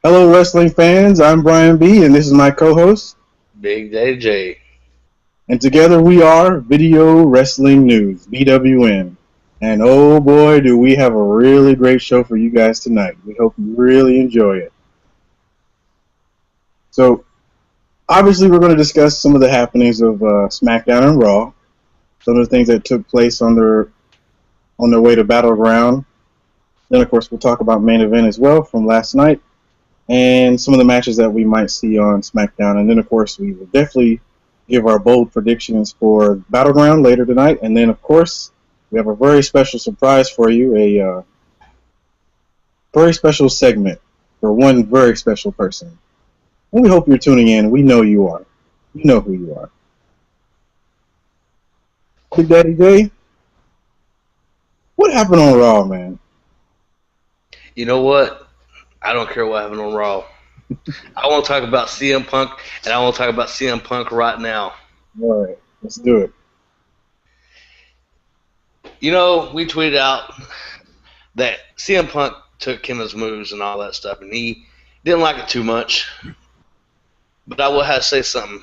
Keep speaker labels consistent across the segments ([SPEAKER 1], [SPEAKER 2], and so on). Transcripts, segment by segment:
[SPEAKER 1] Hello, wrestling fans. I'm Brian B, and this is my co-host.
[SPEAKER 2] Big Daddy J.
[SPEAKER 1] And together we are Video Wrestling News, BWN. And oh boy, do we have a really great show for you guys tonight. We hope you really enjoy it. So, obviously, we're going to discuss some of the happenings of Smackdown and Raw, some of the things that took place on their way to Battleground. Then, of course, we'll talk about main event as well from last night, and some of the matches that we might see on SmackDown. And then, of course, we will definitely give our bold predictions for Battleground later tonight. And then, of course, we have a very special surprise for you, a very special segment for one very special person. And we hope you're tuning in. We know you are. We know who you are. Big Daddy J, what happened on Raw, man?
[SPEAKER 2] You know what? I don't care what happened on Raw. I want to talk about CM Punk, and I want to talk about CM Punk right now.
[SPEAKER 1] All right, let's do it.
[SPEAKER 2] You know, we tweeted out that CM Punk took Kenna's moves and all that stuff, and he didn't like it too much. But I will have to say something.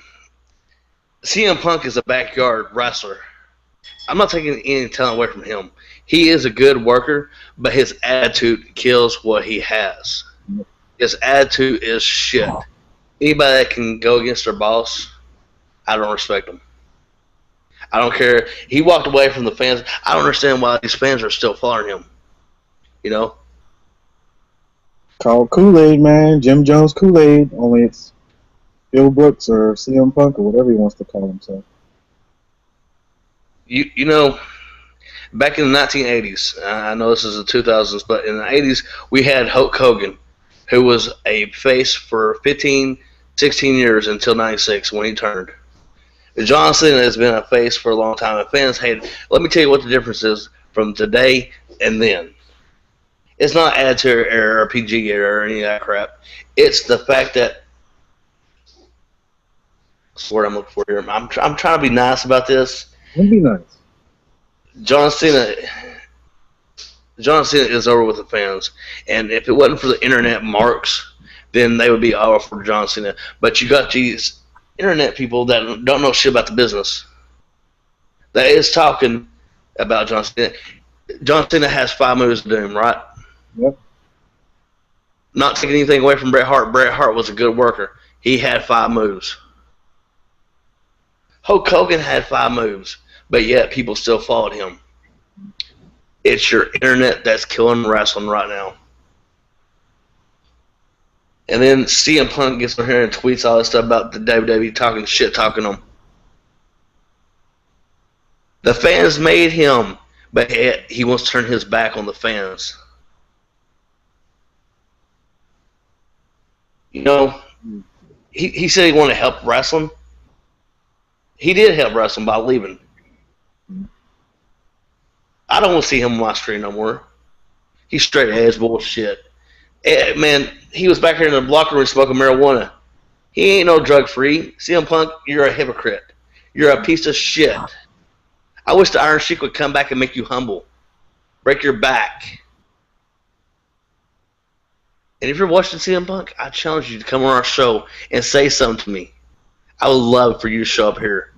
[SPEAKER 2] CM Punk is a backyard wrestler. I'm not taking any talent away from him. He is a good worker, but his attitude kills what he has. His attitude is shit. Anybody that can go against their boss, I don't respect him. I don't care. He walked away from the fans. I don't understand why these fans are still following him. You know?
[SPEAKER 1] Called Kool-Aid, man. Jim Jones Kool-Aid. Only it's Bill Brooks or CM Punk or whatever he wants to call himself.
[SPEAKER 2] You know, back in the 1980s, I know this is the 2000s, but in the 80s, we had Hulk Hogan, who was a face for 15, 16 years until 96 when he turned. John Cena has been a face for a long time, and fans hate it. Let me tell you what the difference is from today and then. It's not Attitude Era or PG Era or any of that crap. It's the fact that, that's what I'm looking for here. I'm trying to be nice about this.
[SPEAKER 1] Be nice.
[SPEAKER 2] John Cena is over with the fans, and if it wasn't for the internet marks, then they would be all for John Cena. But you got these internet people that don't know shit about the business that is talking about John Cena. John Cena has 5 moves to do him, right?
[SPEAKER 1] Yep.
[SPEAKER 2] Not taking anything away from Bret Hart. Bret Hart was a good worker. He had 5 moves. Hulk Hogan had 5 moves, but yet people still followed him. It's your internet that's killing wrestling right now. And then CM Punk gets on here and tweets all this stuff about the WWE talking shit, talking them. The fans made him, but yet he wants to turn his back on the fans. You know, he said he wanted to help wrestling. He did help wrestling by leaving. I don't want to see him on my screen no more. He's straight edge bullshit. Man, he was back here in the locker room smoking marijuana. He ain't no drug free. CM Punk, you're a hypocrite. You're a piece of shit. I wish the Iron Sheik would come back and make you humble. Break your back. And if you're watching CM Punk, I challenge you to come on our show and say something to me. I would love for you to show up here.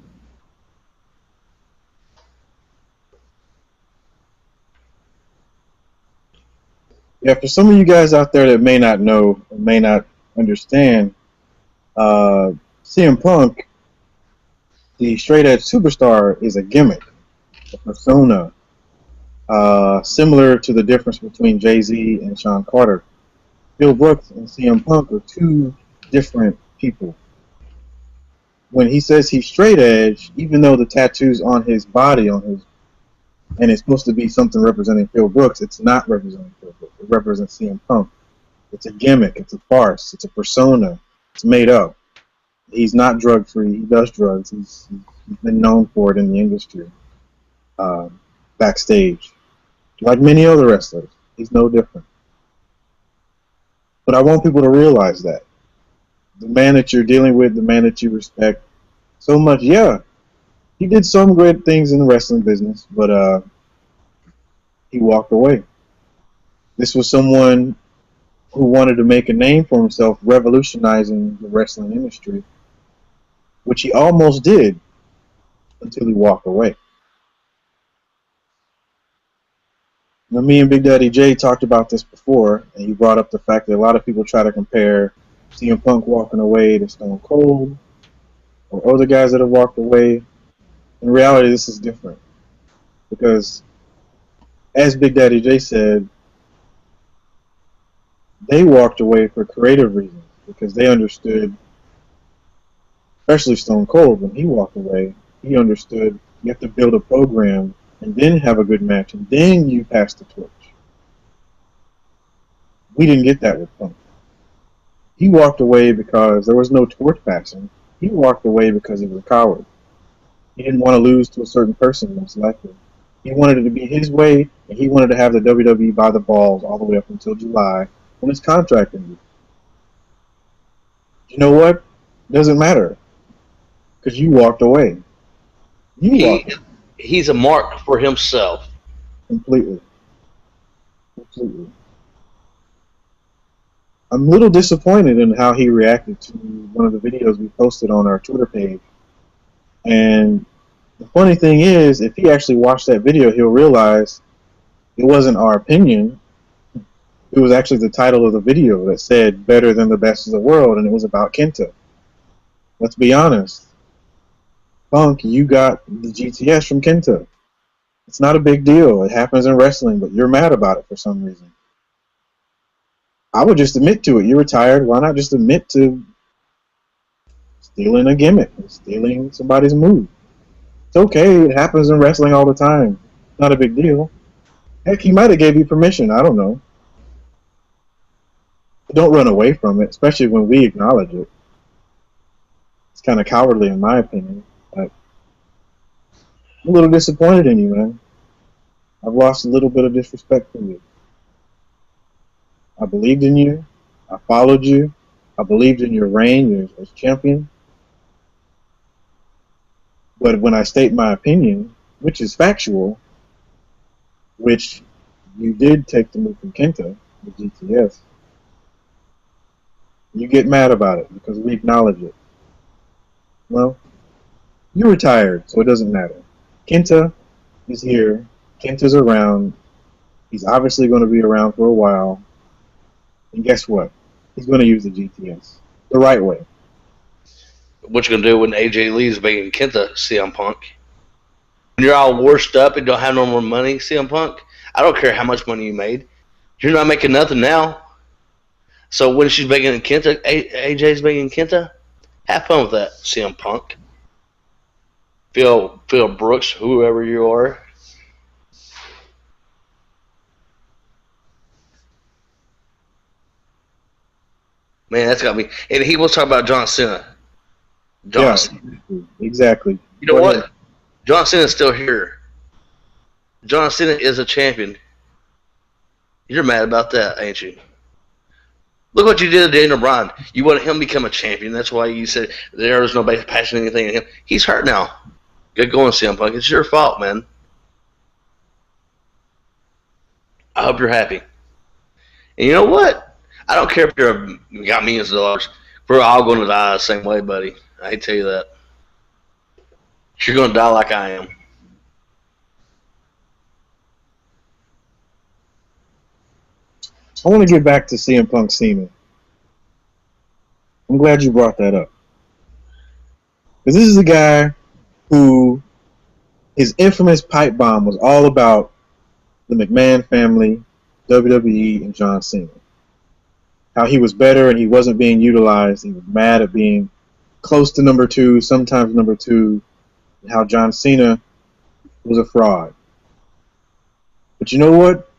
[SPEAKER 1] Yeah, for some of you guys out there that may not know or may not understand, CM Punk, the straight edge superstar, is a gimmick, a persona, similar to the difference between Jay-Z and Sean Carter. Bill Brooks and CM Punk are 2 different people. When he says he's straight edge, even though the tattoo's on his body, and it's supposed to be something representing Phil Brooks, it's not representing Phil Brooks. It represents CM Punk. It's a gimmick. It's a farce. It's a persona. It's made up. He's not drug-free. He does drugs. He's been known for it in the industry, backstage. Like many other wrestlers, he's no different. But I want people to realize that. The man that you're dealing with, the man that you respect so much, yeah, he did some great things in the wrestling business, but he walked away. This was someone who wanted to make a name for himself revolutionizing the wrestling industry, which he almost did until he walked away. Now, me and Big Daddy J talked about this before, and he brought up the fact that a lot of people try to compare CM Punk walking away to Stone Cold or other guys that have walked away. In reality, this is different because, as Big Daddy J said, they walked away for creative reasons because they understood, especially Stone Cold, when he walked away, he understood you have to build a program and then have a good match and then you pass the torch. We didn't get that with Punk. He walked away because there was no torch passing. He walked away because he was a coward. He didn't want to lose to a certain person, most likely. He wanted it to be his way, and he wanted to have the WWE by the balls all the way up until July when his contract ended. You know what? Doesn't matter. Because you walked away.
[SPEAKER 2] He's a mark for himself.
[SPEAKER 1] Completely. I'm a little disappointed in how he reacted to one of the videos we posted on our Twitter page. And the funny thing is, if he actually watched that video, he'll realize it wasn't our opinion. It was actually the title of the video that said better than the best of the world, and it was about Kenta. Let's be honest. Punk, you got the GTS from Kenta. It's not a big deal. It happens in wrestling, but you're mad about it for some reason. I would just admit to it. You're retired. Why not just admit to stealing a gimmick and stealing somebody's move? It's okay. It happens in wrestling all the time. Not a big deal. Heck, he might have gave you permission. I don't know. But don't run away from it, especially when we acknowledge it. It's kind of cowardly, in my opinion. But I'm a little disappointed in you, man. I've lost a little bit of disrespect for you. I believed in you. I followed you. I believed in your reign as champion. But when I state my opinion, which is factual, which you did take the move from Kenta, the GTS, you get mad about it because we acknowledge it. Well, you're retired, so it doesn't matter. Kenta is here. Kenta's around. He's obviously going to be around for a while. And guess what? He's going to use the GTS the right way.
[SPEAKER 2] What you going to do when AJ leaves being Kenta, CM Punk? When you're all washed up and don't have no more money, CM Punk, I don't care how much money you made. You're not making nothing now. So when she's begging Kenta, AJ's begging Kenta, have fun with that, CM Punk. Phil Brooks, whoever you are. Man, that's got me. And he was talking about John Cena.
[SPEAKER 1] Cena. Exactly.
[SPEAKER 2] You know what? John Cena's still here. John Cena is a champion. You're mad about that, ain't you? Look what you did to Daniel Bryan. You wanted him to become a champion. That's why you said there was no passion or anything in him. He's hurt now. Get going, CM Punk. It's your fault, man. I hope you're happy. And you know what? I don't care if you got millions of dollars. We're all going to die the same way, buddy. I hate to tell you that. You're going to die like I am.
[SPEAKER 1] I want to get back to CM Punk Cena. I'm glad you brought that up. Because this is a guy who his infamous pipe bomb was all about the McMahon family, WWE, and John Cena. How he was better and he wasn't being utilized. He was mad at being close to number 2, sometimes number 2, and how John Cena was a fraud. But you know what?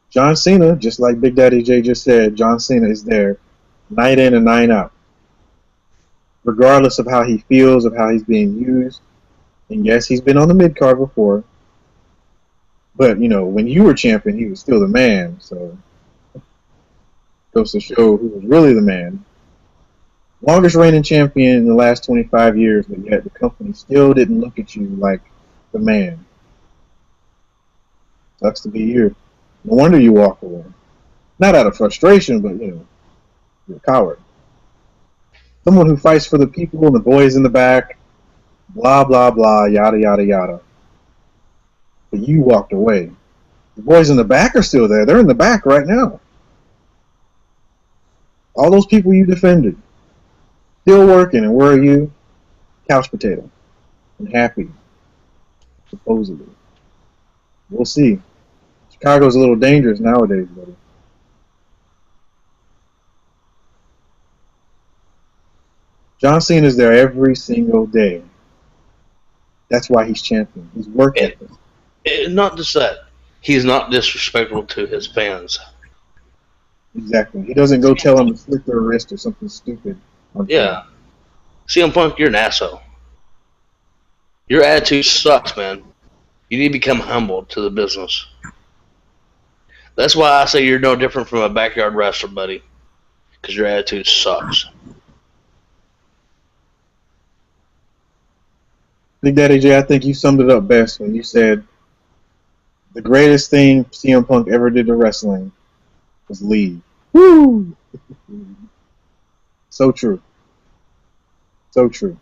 [SPEAKER 1] John Cena, just like Big Daddy J just said, John Cena is there night in and night out. Regardless of how he feels, of how he's being used. And yes, he's been on the mid-card before. But, you know, when you were champion, he was still the man. So, goes to show who was really the man. Longest reigning champion in the last 25 years, but yet the company still didn't look at you like the man. Sucks to be you. No wonder you walk away. Not out of frustration, but you know, you're a coward. Someone who fights for the people and the boys in the back, blah blah blah, yada yada yada. But you walked away. The boys in the back are still there. They're in the back right now. All those people you defended, still working, and where are you? Couch potato. And happy, supposedly. We'll see. Chicago's a little dangerous nowadays, buddy. John Cena's there every single day. That's why he's champion. He's working.
[SPEAKER 2] Not just that. He's not disrespectful to his fans.
[SPEAKER 1] Exactly. He doesn't go tell them to slit their wrist or something stupid.
[SPEAKER 2] Yeah. CM Punk, you're an asshole. Your attitude sucks, man. You need to become humble to the business. That's why I say you're no different from a backyard wrestler, buddy. Because your attitude sucks.
[SPEAKER 1] Big Daddy J, I think you summed it up best when you said the greatest thing CM Punk ever did to wrestling was leave. Woo! So true. So true.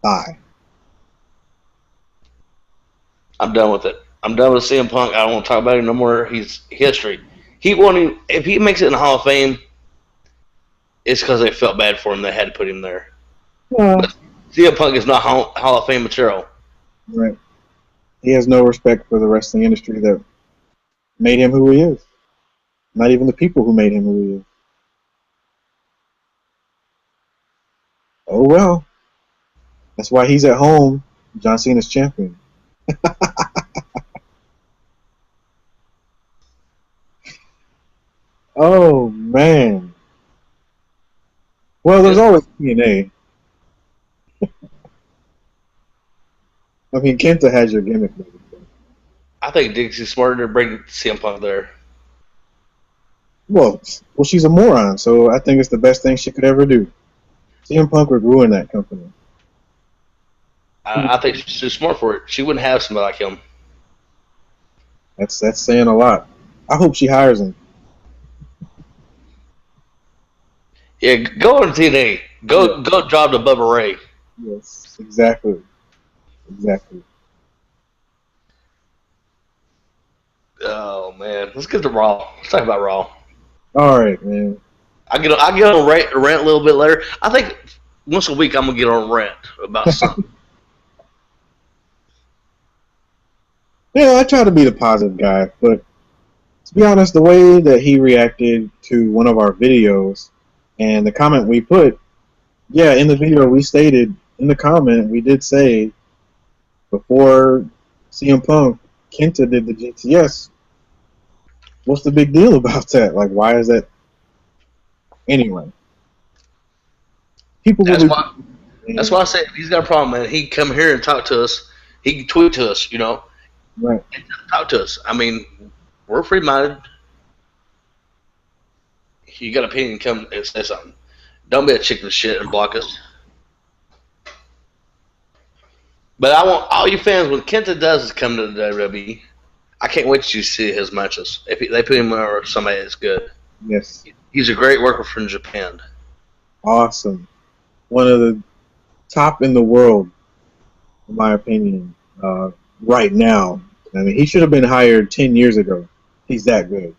[SPEAKER 1] Bye.
[SPEAKER 2] I'm done with it. I'm done with CM Punk. I don't want to talk about him no more. He's history. If he makes it in the Hall of Fame, it's because they felt bad for him. They had to put him there.
[SPEAKER 1] Yeah.
[SPEAKER 2] But CM Punk is not Hall of Fame material.
[SPEAKER 1] Right. He has no respect for the wrestling industry that made him who he is. Not even the people who made him who he is. Oh well. That's why he's at home. John Cena's champion. Oh man. Well, there's always TNA. I mean, Kenta has your gimmick.
[SPEAKER 2] I think Dixie's smarter to bring CM Punk there.
[SPEAKER 1] Well, she's a moron, so I think it's the best thing she could ever do. CM Punk would ruin that company.
[SPEAKER 2] I think she's too smart for it. She wouldn't have somebody like him.
[SPEAKER 1] That's saying a lot. I hope she hires him.
[SPEAKER 2] Yeah, go on TNA. Go job to Bubba Ray.
[SPEAKER 1] Yes, exactly. Exactly.
[SPEAKER 2] Oh man, let's get to Raw. Let's talk about Raw.
[SPEAKER 1] All right, man.
[SPEAKER 2] I get on rant a little bit later. I think once a week I'm gonna get on rant about something.
[SPEAKER 1] Yeah, I try to be the positive guy, but to be honest, the way that he reacted to one of our videos and the comment we put, yeah, in the video we stated, in the comment, we did say before CM Punk, Kenta did the GTS. What's the big deal about that? Like, why is that? Anyway.
[SPEAKER 2] That's why I say if he's got a problem, man, he can come here and talk to us. He can tweet to us, you know.
[SPEAKER 1] Right.
[SPEAKER 2] And talk to us. I mean, we're free-minded. You got an opinion, come and say something. Don't be a chicken shit and block us. But I want all you fans, when Kenta does is come to the WWE, I can't wait to see his matches. If they put him over somebody that's good.
[SPEAKER 1] Yes.
[SPEAKER 2] He's a great worker from Japan.
[SPEAKER 1] Awesome. One of the top in the world, in my opinion, right now. I mean, he should have been hired 10 years ago. He's that good.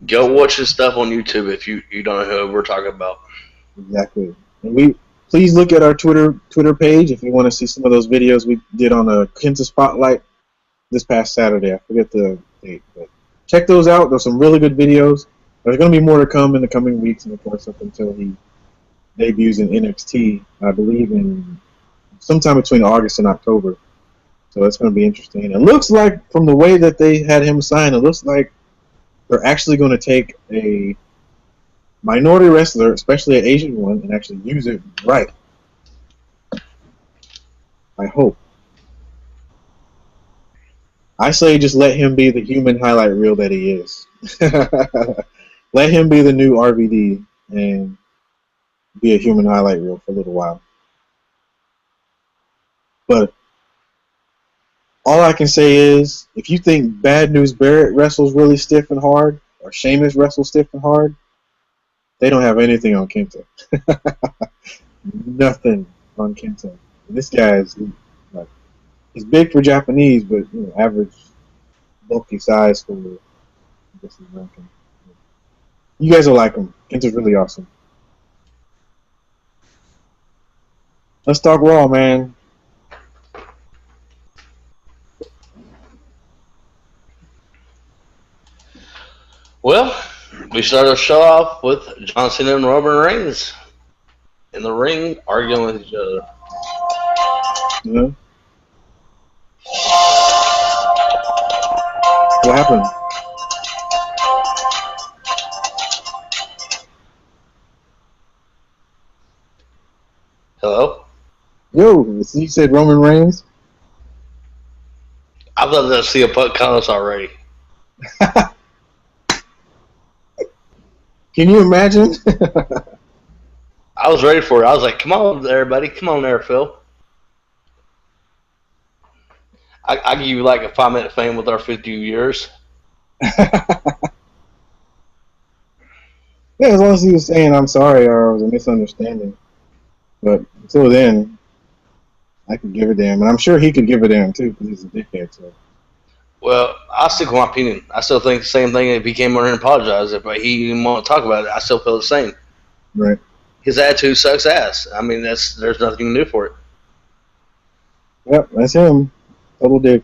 [SPEAKER 2] Go watch his stuff on YouTube if you don't know who we're talking about.
[SPEAKER 1] Exactly. And please look at our Twitter page if you want to see some of those videos we did on the Kenta Spotlight this past Saturday. I forget the date, but check those out. There's some really good videos. There's going to be more to come in the coming weeks, and of course up until he debuts in NXT, I believe in sometime between August and October. So that's going to be interesting. It looks like, from the way that they had him sign, it looks like they're actually going to take a minority wrestler, especially an Asian one, and actually use it right. I hope. I say just let him be the human highlight reel that he is. Let him be the new RVD and be a human highlight reel for a little while. But All I can say is, if you think Bad News Barrett wrestles really stiff and hard, or Sheamus wrestles stiff and hard, they don't have anything on Kenta. Nothing on Kenta. This guy is like, he's big for Japanese, but average bulky size for this American. You guys will like him. Kenta's really awesome. Let's talk Raw, man.
[SPEAKER 2] Well, we started our show off with John Cena and Roman Reigns in the ring arguing with each other.
[SPEAKER 1] Yeah. What happened?
[SPEAKER 2] Hello?
[SPEAKER 1] Yo, you said Roman Reigns?
[SPEAKER 2] I'd love to see a puck us already.
[SPEAKER 1] Can you imagine?
[SPEAKER 2] I was ready for it. I was like, come on there, buddy. Come on there, Phil. I give you like a 5-minute fame with our 50 years.
[SPEAKER 1] Yeah, as long as he was saying I'm sorry or it was a misunderstanding. But until then, I could give a damn. And I'm sure he could give a damn too because he's a dickhead. So.
[SPEAKER 2] Well, I'll stick with my opinion. I still think the same thing if he came over and apologized. If he didn't want to talk about it, I still feel the same.
[SPEAKER 1] Right.
[SPEAKER 2] His attitude sucks ass. I mean, there's nothing you can do for it.
[SPEAKER 1] Yep, that's him. Total dick.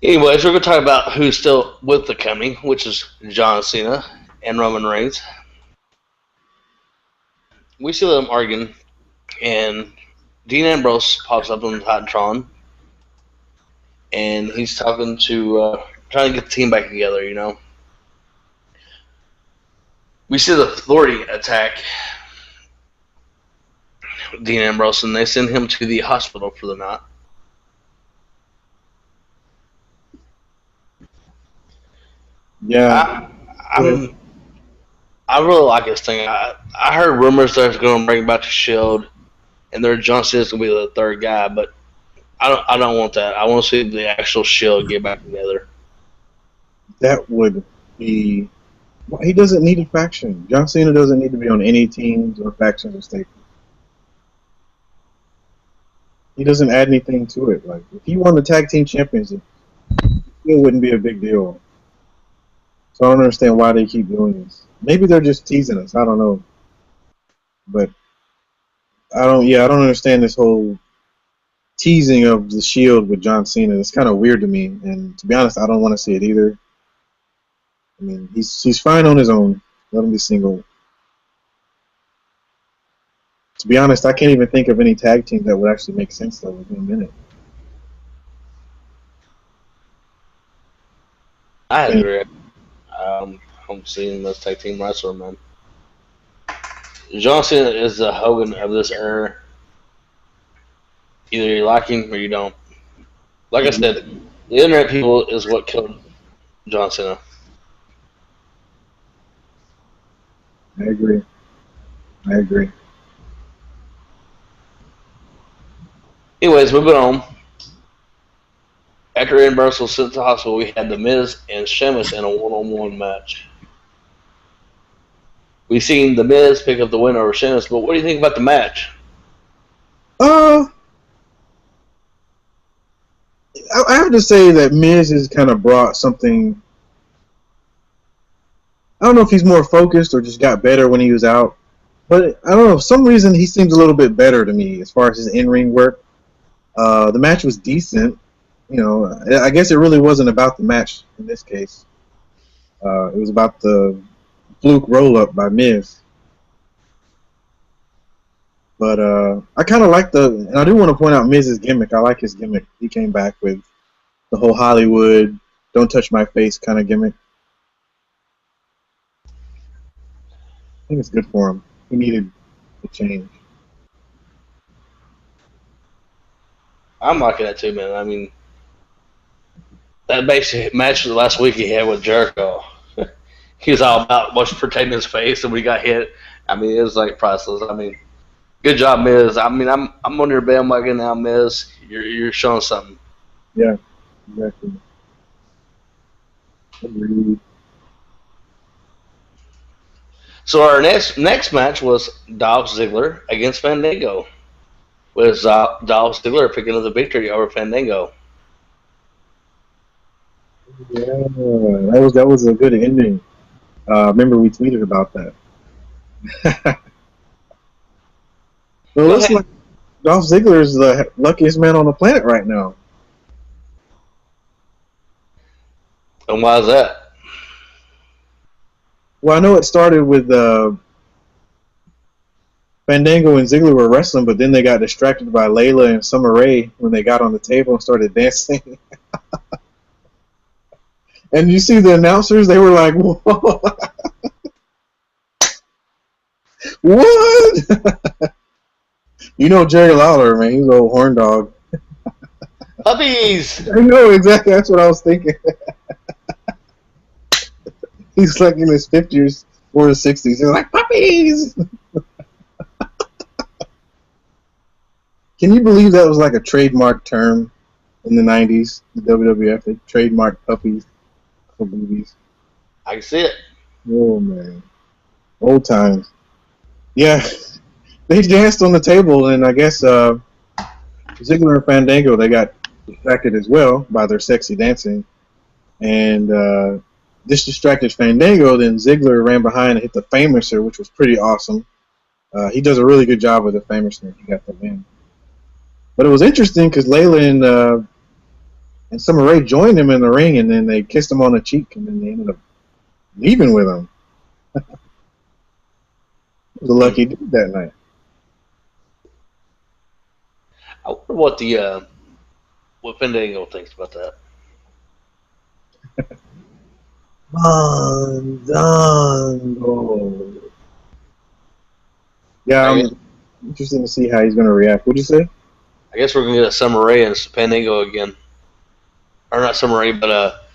[SPEAKER 2] Anyways, we're going to talk about who's still with the company, which is John Cena and Roman Reigns. We see them arguing, and Dean Ambrose pops up on the Titantron, and he's talking to, trying to get the team back together, you know. We see the Authority attack Dean Ambrose, and they send him to the hospital for the night.
[SPEAKER 1] Yeah.
[SPEAKER 2] I really like this thing. I heard rumors that they're going to bring back the Shield, and their John Cena's going to be the third guy, but I don't want that. I want to see the actual Shield get back together.
[SPEAKER 1] That would be. Well, he doesn't need a faction. John Cena doesn't need to be on any teams or factions or staples. He doesn't add anything to it. Like if he won the tag team championship, it wouldn't be a big deal. So I don't understand why they keep doing this. Maybe they're just teasing us. I don't know. But I don't understand this whole teasing of the Shield with John Cena. It's kind of weird to me, and to be honest, I don't want to see it either. I mean, he's fine on his own. Let him be single. To be honest, I can't even think of any tag team that would actually make sense though with him in it.
[SPEAKER 2] I agree. I'm seeing this tag team wrestler, man. John Cena is the Hogan of this era. Either you like him or you don't. Like I said, the internet people is what killed John Cena.
[SPEAKER 1] I agree.
[SPEAKER 2] Anyways, moving on. After Ambrose was sent to the hospital, we had The Miz and Sheamus in a one-on-one match. We've seen The Miz pick up the win over Sheamus, but what do you think about the match?
[SPEAKER 1] I have to say that Miz has kind of brought something. I don't know if he's more focused or just got better when he was out, but I don't know. For some reason, he seems a little bit better to me as far as his in-ring work. The match was decent. You know, I guess it really wasn't about the match in this case. It was about the fluke roll-up by Miz. But I kind of like and I do want to point out Miz's gimmick. I like his gimmick. He came back with the whole Hollywood, don't touch my face kind of gimmick. I think it's good for him. He needed a change.
[SPEAKER 2] I'm liking that too, man. I mean, that basic match last week he had with Jericho, he was all about protecting his face, and we got hit. I mean, it was like priceless. I mean, Good job, Miz. I mean, I'm on your bandwagon now, Miz. You're showing something.
[SPEAKER 1] Yeah, exactly. Agreed.
[SPEAKER 2] So our next match was Dolph Ziggler against Fandango. With Dolph Ziggler picking up the victory over Fandango.
[SPEAKER 1] Yeah, that was a good ending. Remember we tweeted about that. Well, it
[SPEAKER 2] Go
[SPEAKER 1] looks
[SPEAKER 2] ahead.
[SPEAKER 1] like Dolph Ziggler is the luckiest man on the planet right now.
[SPEAKER 2] And why is that?
[SPEAKER 1] Well, I know it started with Fandango and Ziggler were wrestling, but then they got distracted by Layla and Summer Rae when they got on the table and started dancing. And you see the announcers, they were like, "Whoa, what?" You know Jerry Lawler, man, he's an old horn dog.
[SPEAKER 2] Puppies!
[SPEAKER 1] I know exactly. That's what I was thinking. He's like in his 50s or his 60s. He's like puppies. Can you believe that was like a trademark term in the 90s? The WWF they trademarked puppies for movies.
[SPEAKER 2] I can see it.
[SPEAKER 1] Oh man, old times. Yeah, they danced on the table, and I guess Ziggler and Fandango they got distracted as well by their sexy dancing, and this distracted Fandango. Then Ziggler ran behind and hit the Famouser, which was pretty awesome. He does a really good job with the Famouser. He got the win. But it was interesting because Layla and Summer Rae joined him in the ring, and then they kissed him on the cheek, and then they ended up leaving with him. It was a lucky dude that night.
[SPEAKER 2] I wonder what Fandango thinks about that.
[SPEAKER 1] Fandango. Yeah,
[SPEAKER 2] I
[SPEAKER 1] I'm interested to see how he's going to react. What'd you say?
[SPEAKER 2] guess we're gonna get a Summer Rae and Fandango again, or not Summer Rae, but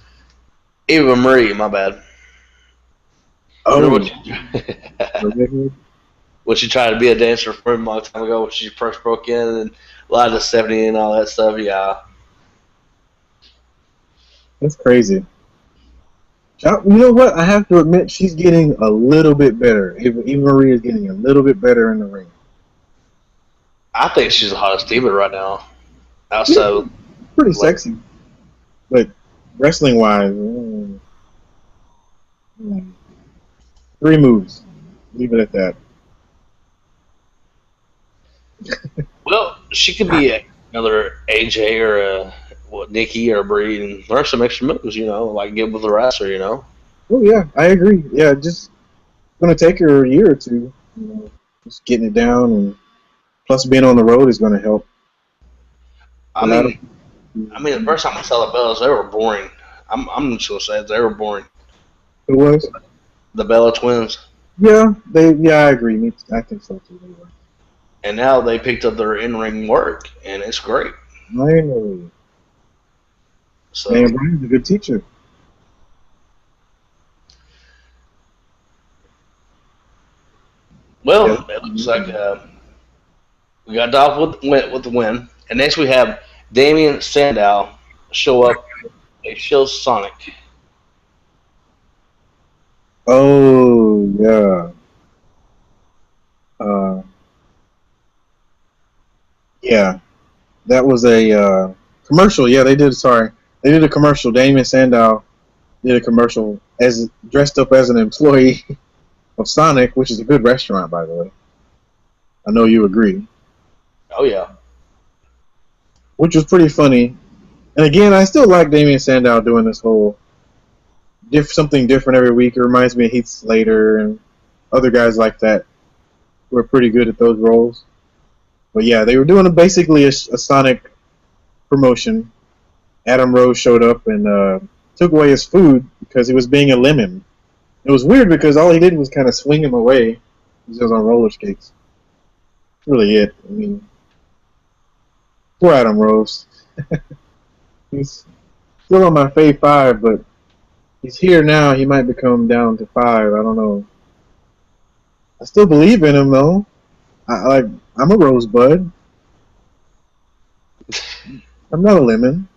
[SPEAKER 2] Eva Marie. My bad. Remember
[SPEAKER 1] Oh,
[SPEAKER 2] when she tried to be a dancer for him a long time ago when she first broke in and a lot of the 70 and all that stuff? Yeah.
[SPEAKER 1] that's crazy. You know what? I have to admit, she's getting a little bit better. Eva Marie is getting a little bit better in the ring.
[SPEAKER 2] I think she's the hottest diva right now.
[SPEAKER 1] She's
[SPEAKER 2] Also,
[SPEAKER 1] pretty
[SPEAKER 2] like,
[SPEAKER 1] sexy, but wrestling wise, 3 moves. Leave it at that.
[SPEAKER 2] well, she could be another AJ or Nikki or Brie and learn some extra moves, like get with the wrestler,
[SPEAKER 1] Oh yeah, I agree. Yeah, just going to take her a year or two. Just getting it down, and plus being on the road is going to help.
[SPEAKER 2] I mean, the first time I saw the Bellas, they were boring. I'm just gonna say it, they were boring.
[SPEAKER 1] It was.
[SPEAKER 2] The Bella twins,
[SPEAKER 1] Yeah, I agree. I think so too. They were.
[SPEAKER 2] and now they picked up their in-ring work, and it's great.
[SPEAKER 1] Finally,
[SPEAKER 2] So,
[SPEAKER 1] man, Brian's a good teacher. Yeah.
[SPEAKER 2] well, it looks like we got Dolph with the win, and next we have Damian Sandow show up. They show Sonic.
[SPEAKER 1] Oh yeah. Uh, yeah, that was a commercial. Yeah, they did. Sorry, they did a commercial. Damien Sandow did a commercial as dressed up as an employee of Sonic, which is a good restaurant, by the way. I know you agree.
[SPEAKER 2] Oh yeah,
[SPEAKER 1] Which was pretty funny. And again, I still like Damien Sandow doing this whole something different every week. It reminds me of Heath Slater and other guys like that who are pretty good at those roles. But yeah, they were doing basically a Sonic promotion. Adam Rose showed up and took away his food because he was being a lemon. It was weird because all he did was kind of swing him away. He was on roller skates. That's really it. I mean, poor Adam Rose. He's still on my fave 5, but he's here now. He might become down to 5. I don't know. I still believe in him though. I'm a rosebud. I'm not a lemon.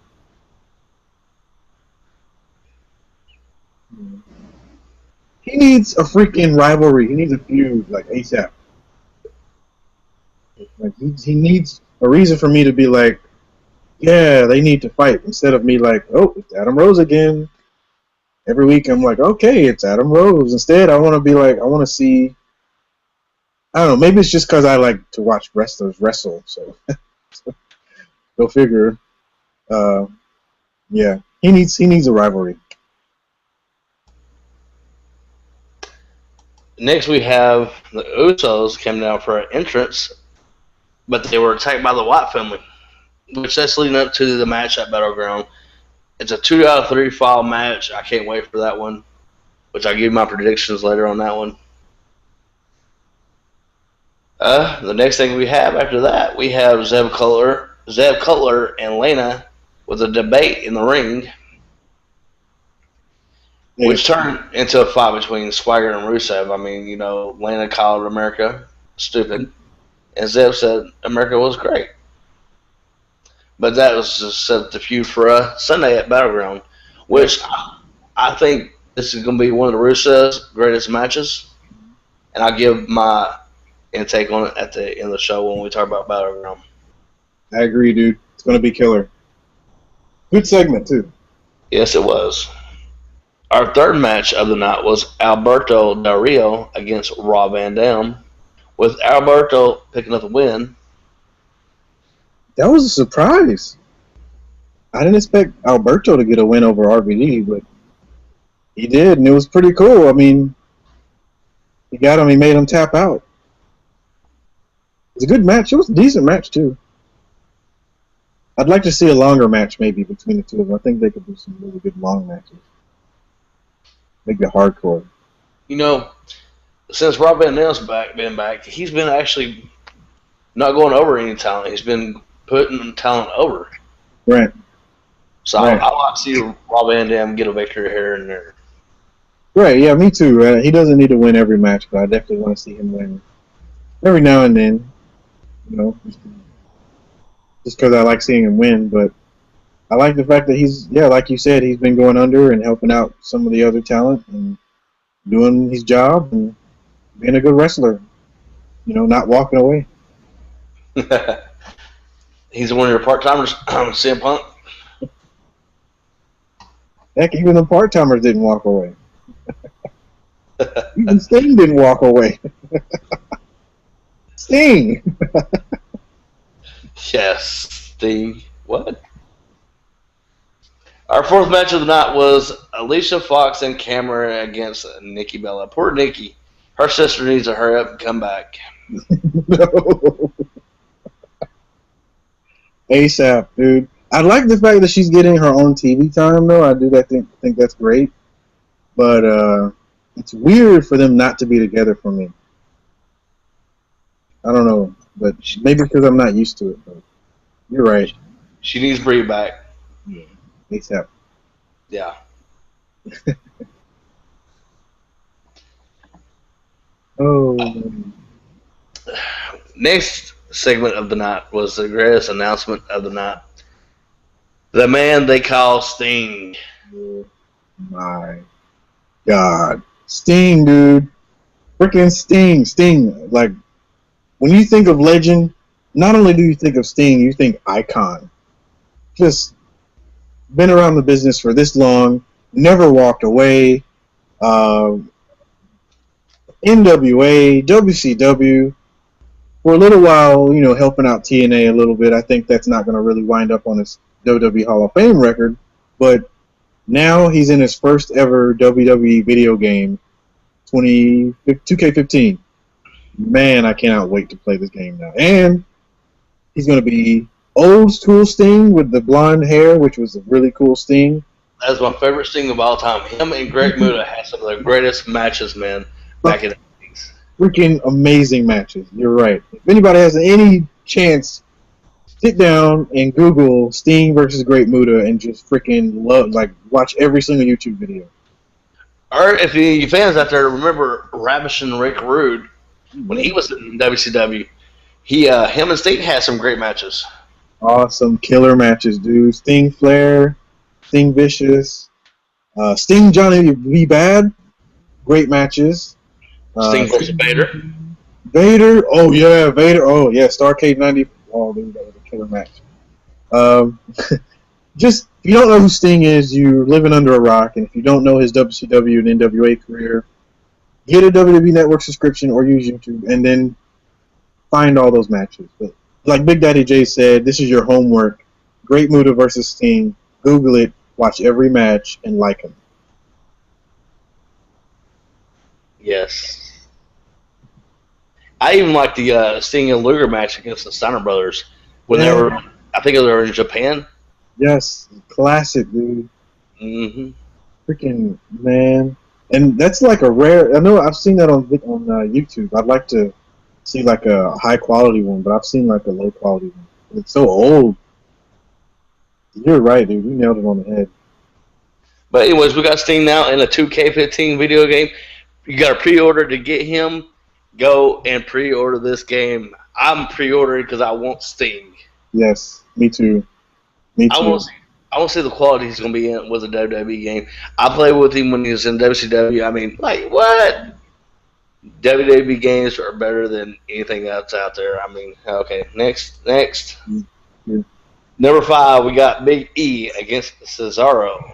[SPEAKER 1] He needs a freaking rivalry. He needs a feud like ASAP. Like he needs a reason for me to be like, yeah, they need to fight instead of me like, oh, it's Adam Rose again. Every week I'm like, okay, it's Adam Rose. Instead, I want to be like, I want to see. I don't know. Maybe it's just because I like to watch wrestlers wrestle. So go figure. Uh, yeah, he needs a rivalry.
[SPEAKER 2] Next, we have the Usos came down for an entrance, but they were attacked by the White family, which that's leading up to the match at Battleground. It's a 2 out of 3 fall match. I can't wait for that one, which I'll give you my predictions later on that one. The next thing we have after that, we have Zeb Cutler and Lana with a debate in the ring, which turned into a fight between Swagger and Rusev. I mean, you know, Lana called America stupid, and Zeb said America was great. But that was just set the feud for Sunday at Battleground, which I think this is going to be one of the Rusev's greatest matches, and I'll give my intake on it at the end of the show when we talk about Battleground.
[SPEAKER 1] I agree, dude. It's going to be killer. Good segment, too.
[SPEAKER 2] Yes, it was. Our third match of the night was Alberto Del Rio against Rob Van Dam, with Alberto picking up the win.
[SPEAKER 1] That was a surprise. I didn't expect Alberto to get a win over RVD, but he did, and it was pretty cool. I mean, he got him, he made him tap out. It was a good match. It was a decent match, too. I'd like to see a longer match, maybe, between the two of them. I think they could do some really good long matches. Make it hardcore.
[SPEAKER 2] You know, since Rob Van Dam's been back, he's been actually not going over any talent. He's been putting talent over.
[SPEAKER 1] Right.
[SPEAKER 2] So right. I like to see Rob Van Dam get a victory here and there.
[SPEAKER 1] Right, yeah, me too. He doesn't need to win every match, but I definitely want to see him win every now and then. You know, just because I like seeing him win, but I like the fact that he's, like you said, he's been going under and helping out some of the other talent and doing his job and being a good wrestler. You know, not walking away.
[SPEAKER 2] He's one of your part-timers, CM Punk.
[SPEAKER 1] Heck, even the part-timers didn't walk away. Even Sting didn't walk away. Sting!
[SPEAKER 2] Yes, Sting. What? Our fourth match of the night was Alicia Fox and Cameron against Nikki Bella. Poor Nikki. Her sister needs to hurry up and come back.
[SPEAKER 1] No. ASAP, dude. I like the fact that she's getting her own TV time, though. I do think that's great. But it's weird for them not to be together for me. I don't know, but maybe because I'm not used to it. But you're right.
[SPEAKER 2] She needs Brie back.
[SPEAKER 1] Yeah, ASAP.
[SPEAKER 2] Yeah. Next segment of the night was the greatest announcement of the night. The man they call Sting.
[SPEAKER 1] Oh my God. Sting, dude. Freaking Sting. Sting. Like, when you think of legend, not only do you think of Sting, you think icon. Just been around the business for this long, never walked away. NWA, WCW, for a little while, you know, helping out TNA a little bit. I think that's not going to really wind up on his WWE Hall of Fame record, but now he's in his first ever WWE video game, 2K15. Man, I cannot wait to play this game now. And he's going to be old school Sting with the blonde hair, which was a really cool Sting.
[SPEAKER 2] That's my favorite Sting of all time. Him and Greg Muta had some of the greatest matches, man, back in the 80s.
[SPEAKER 1] Freaking amazing matches. You're right. If anybody has any chance, sit down and Google Sting versus Great Muta and just freaking watch every single YouTube video.
[SPEAKER 2] Or if you fans out there remember Ravishing Rick Rude when he was in WCW, Him and Sting had some great matches.
[SPEAKER 1] Awesome killer matches, dude. Sting Flair, Sting Vicious, Sting Johnny B. Bad, great matches.
[SPEAKER 2] Sting versus Vader.
[SPEAKER 1] Vader, oh yeah, Vader, oh yeah, Starrcade 90. Oh, dude, that was a killer match. Um, just if you don't know who Sting is, you're living under a rock, and if you don't know his WCW and NWA career, get a WWE Network subscription or use YouTube, and then find all those matches. But like Big Daddy J said, this is your homework. Great Muta versus Sting. Google it, watch every match, and like them.
[SPEAKER 2] Yes. I even like the Sting and Luger match against the Steiner brothers when they were, I think they were in Japan.
[SPEAKER 1] Yes, classic, dude.
[SPEAKER 2] Mm-hmm.
[SPEAKER 1] Freaking man, and that's like a rare. I know I've seen that on YouTube. I'd like to see like a high quality one, but I've seen like a low quality one. It's so old. You're right, dude. You nailed it on the head.
[SPEAKER 2] But anyways, we got Sting now in a 2K15 video game. You got to pre-order to get him. Go and pre-order this game. I'm pre-ordering because I want Sting.
[SPEAKER 1] Yes, me too. Me too.
[SPEAKER 2] I want to see the quality he's going to be in with a WWE game. I played with him when he was in WCW. I mean, like, what? WWE games are better than anything else out there. I mean, okay, next.
[SPEAKER 1] Yeah.
[SPEAKER 2] Number 5, we got Big E against Cesaro.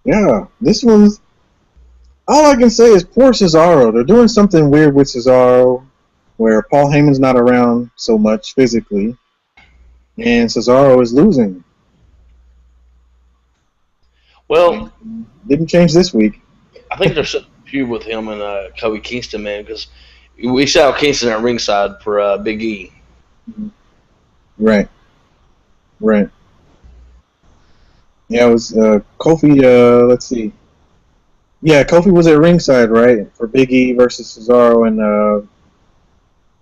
[SPEAKER 1] Yeah, this one's. All I can say is poor Cesaro. They're doing something weird with Cesaro, where Paul Heyman's not around so much physically, and Cesaro is losing.
[SPEAKER 2] Well,
[SPEAKER 1] didn't change this week.
[SPEAKER 2] I think there's a feud with him and Kobe Kingston, man, because we saw Kingston at ringside for Big E.
[SPEAKER 1] Right. Yeah, it was Kofi. Let's see. Yeah, Kofi was at ringside, right, for Big E versus Cesaro, and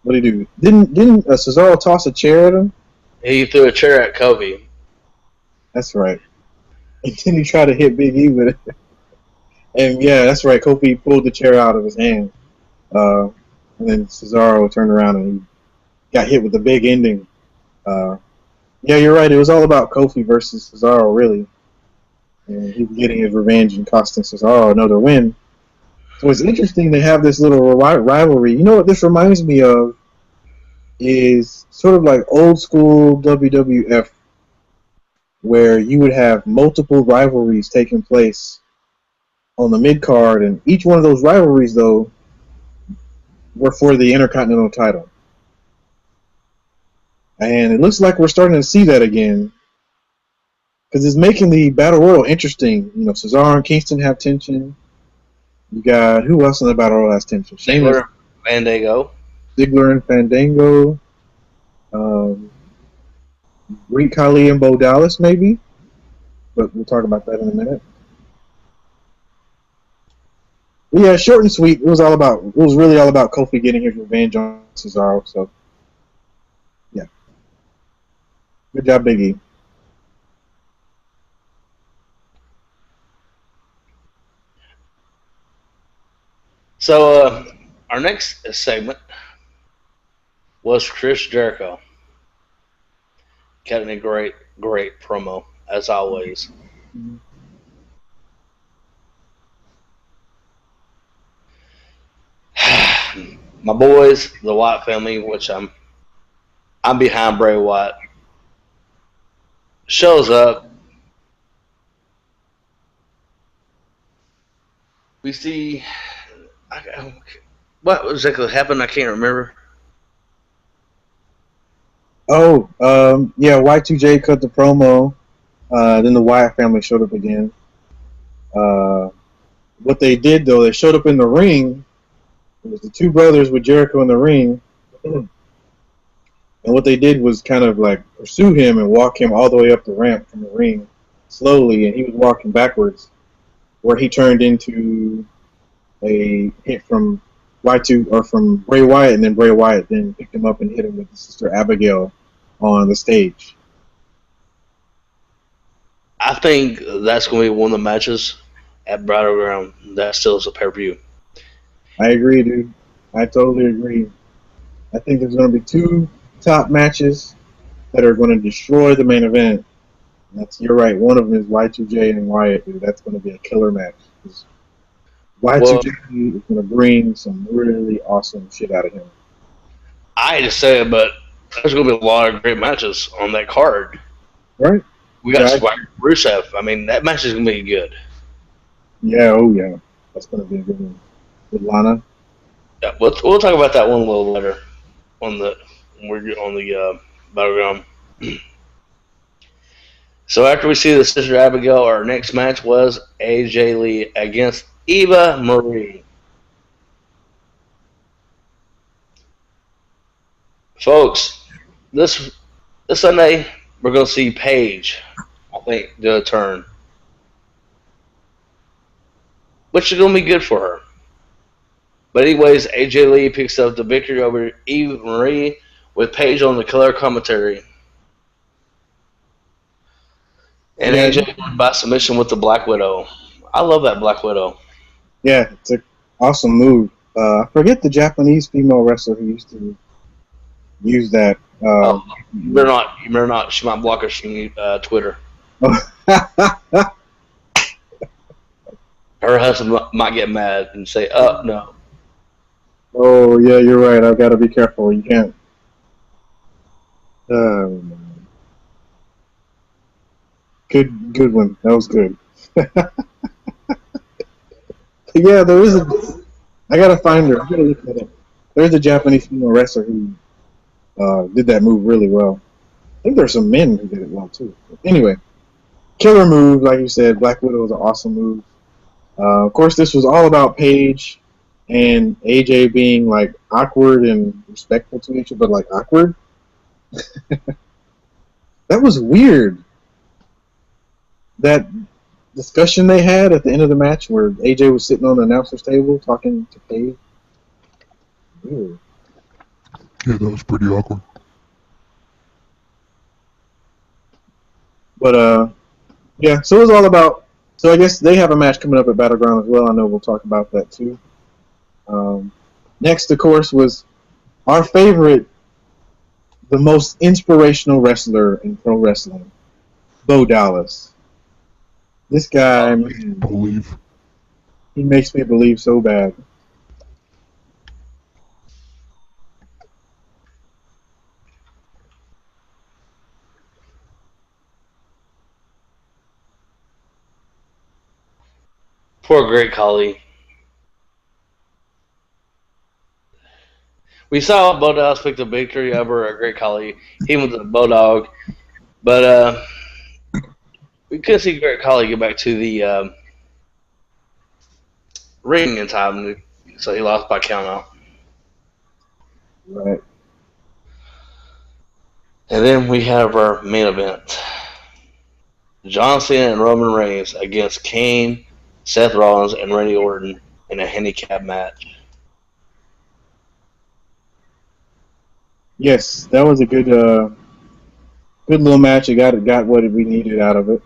[SPEAKER 1] what did he do? Didn't Cesaro toss a chair at him?
[SPEAKER 2] He threw a chair at Kofi.
[SPEAKER 1] That's right. And then he tried to hit Big E with it. And yeah, that's right. Kofi pulled the chair out of his hand, and then Cesaro turned around and he got hit with the big ending. Yeah, you're right. It was all about Kofi versus Cesaro, really. And he was getting his revenge and costing Cesaro another win. So it's interesting to have this little rivalry. You know what this reminds me of is sort of like old school WWF, where you would have multiple rivalries taking place on the mid card, and each one of those rivalries, though, were for the Intercontinental title. And it looks like we're starting to see that again, because it's making the Battle Royal interesting. You know, Cesaro and Kingston have tension. You got, who else in the Battle Royal has tension?
[SPEAKER 2] Ziggler and Fandango.
[SPEAKER 1] Ziggler and Fandango. Greek Khali and Bo Dallas, maybe. But we'll talk about that in a minute. But yeah, short and sweet. It was really all about Kofi getting his revenge on Cesaro. So, yeah. Good job, Big E.
[SPEAKER 2] So, our next segment was Chris Jericho. Cutting a great promo, as always. My boys, the Wyatt family, which I'm behind Bray Wyatt, shows up. We see what exactly happened. I can't remember.
[SPEAKER 1] Oh, yeah, Y2J cut the promo. Then the Wyatt family showed up again. What they did, though, they showed up in the ring. It was the two brothers with Jericho in the ring. And what they did was kind of like pursue him and walk him all the way up the ramp from the ring slowly. And he was walking backwards, where he turned into a hit from Y2 or from Bray Wyatt, and then Bray Wyatt then picked him up and hit him with his sister Abigail on the stage.
[SPEAKER 2] I think that's going to be one of the matches at Battleground that still is a pay-per-view.
[SPEAKER 1] I agree, dude. I totally agree. I think there's going to be two top matches that are going to destroy the main event. You're right. One of them is Y2J and Wyatt. Dude, that's going to be a killer match.
[SPEAKER 2] Well,
[SPEAKER 1] Y2J is going to bring some really awesome shit out of him.
[SPEAKER 2] I hate to say it, but there's going to be a lot of great matches on that card.
[SPEAKER 1] Right?
[SPEAKER 2] We got Swagger Rusev. I mean, that match is going to be good.
[SPEAKER 1] Yeah, oh yeah. That's going to be a good one. With Lana.
[SPEAKER 2] Yeah, we'll talk about that one a little later on the battleground. So after we see the Sister Abigail, our next match was AJ Lee against Eva Marie. Folks, this Sunday we're going to see Paige, I think, do a turn, which is going to be good for her. But anyways, AJ Lee picks up the victory over Eva Marie with Paige on the color commentary. And
[SPEAKER 1] yeah.
[SPEAKER 2] AJ won by submission with the Black Widow. I love that Black Widow.
[SPEAKER 1] Yeah, it's an awesome move. I forget the Japanese female wrestler who used to use that.
[SPEAKER 2] You better not. She might block us from Twitter. Her husband might get mad and say, "Oh no."
[SPEAKER 1] Oh yeah, you're right. I've got to be careful. You can't. Good one. That was good. Yeah, there is a. I gotta find her. I gotta look at it. There's a Japanese female wrestler who did that move really well. I think there's some men who did it well too. But anyway, killer move, like you said. Black Widow was an awesome move. Of course, this was all about Paige and AJ being like awkward and respectful to each other, but like awkward. That was weird. That discussion they had at the end of the match where AJ was sitting on the announcer's table talking to Paige. Weird.
[SPEAKER 3] Yeah, that was pretty awkward.
[SPEAKER 1] But yeah, so it was all about. So I guess they have a match coming up at Battleground as well. I know we'll talk about that too. Next, of course, was our favorite, the most inspirational wrestler in pro wrestling, Bo Dallas. This guy, man,
[SPEAKER 3] Believe.
[SPEAKER 1] he makes me believe so bad.
[SPEAKER 2] Poor Great Khali. We saw Bo Dallas pick the victory over a Great Khali. He was a Bodog. But we couldn't see Great Khali get back to the ring in time, so he lost by count out.
[SPEAKER 1] Right.
[SPEAKER 2] And then we have our main event. John Cena and Roman Reigns against Kane, Seth Rollins, and Randy Orton in a handicap match.
[SPEAKER 1] Yes, that was a good little match. It got what we needed out of it.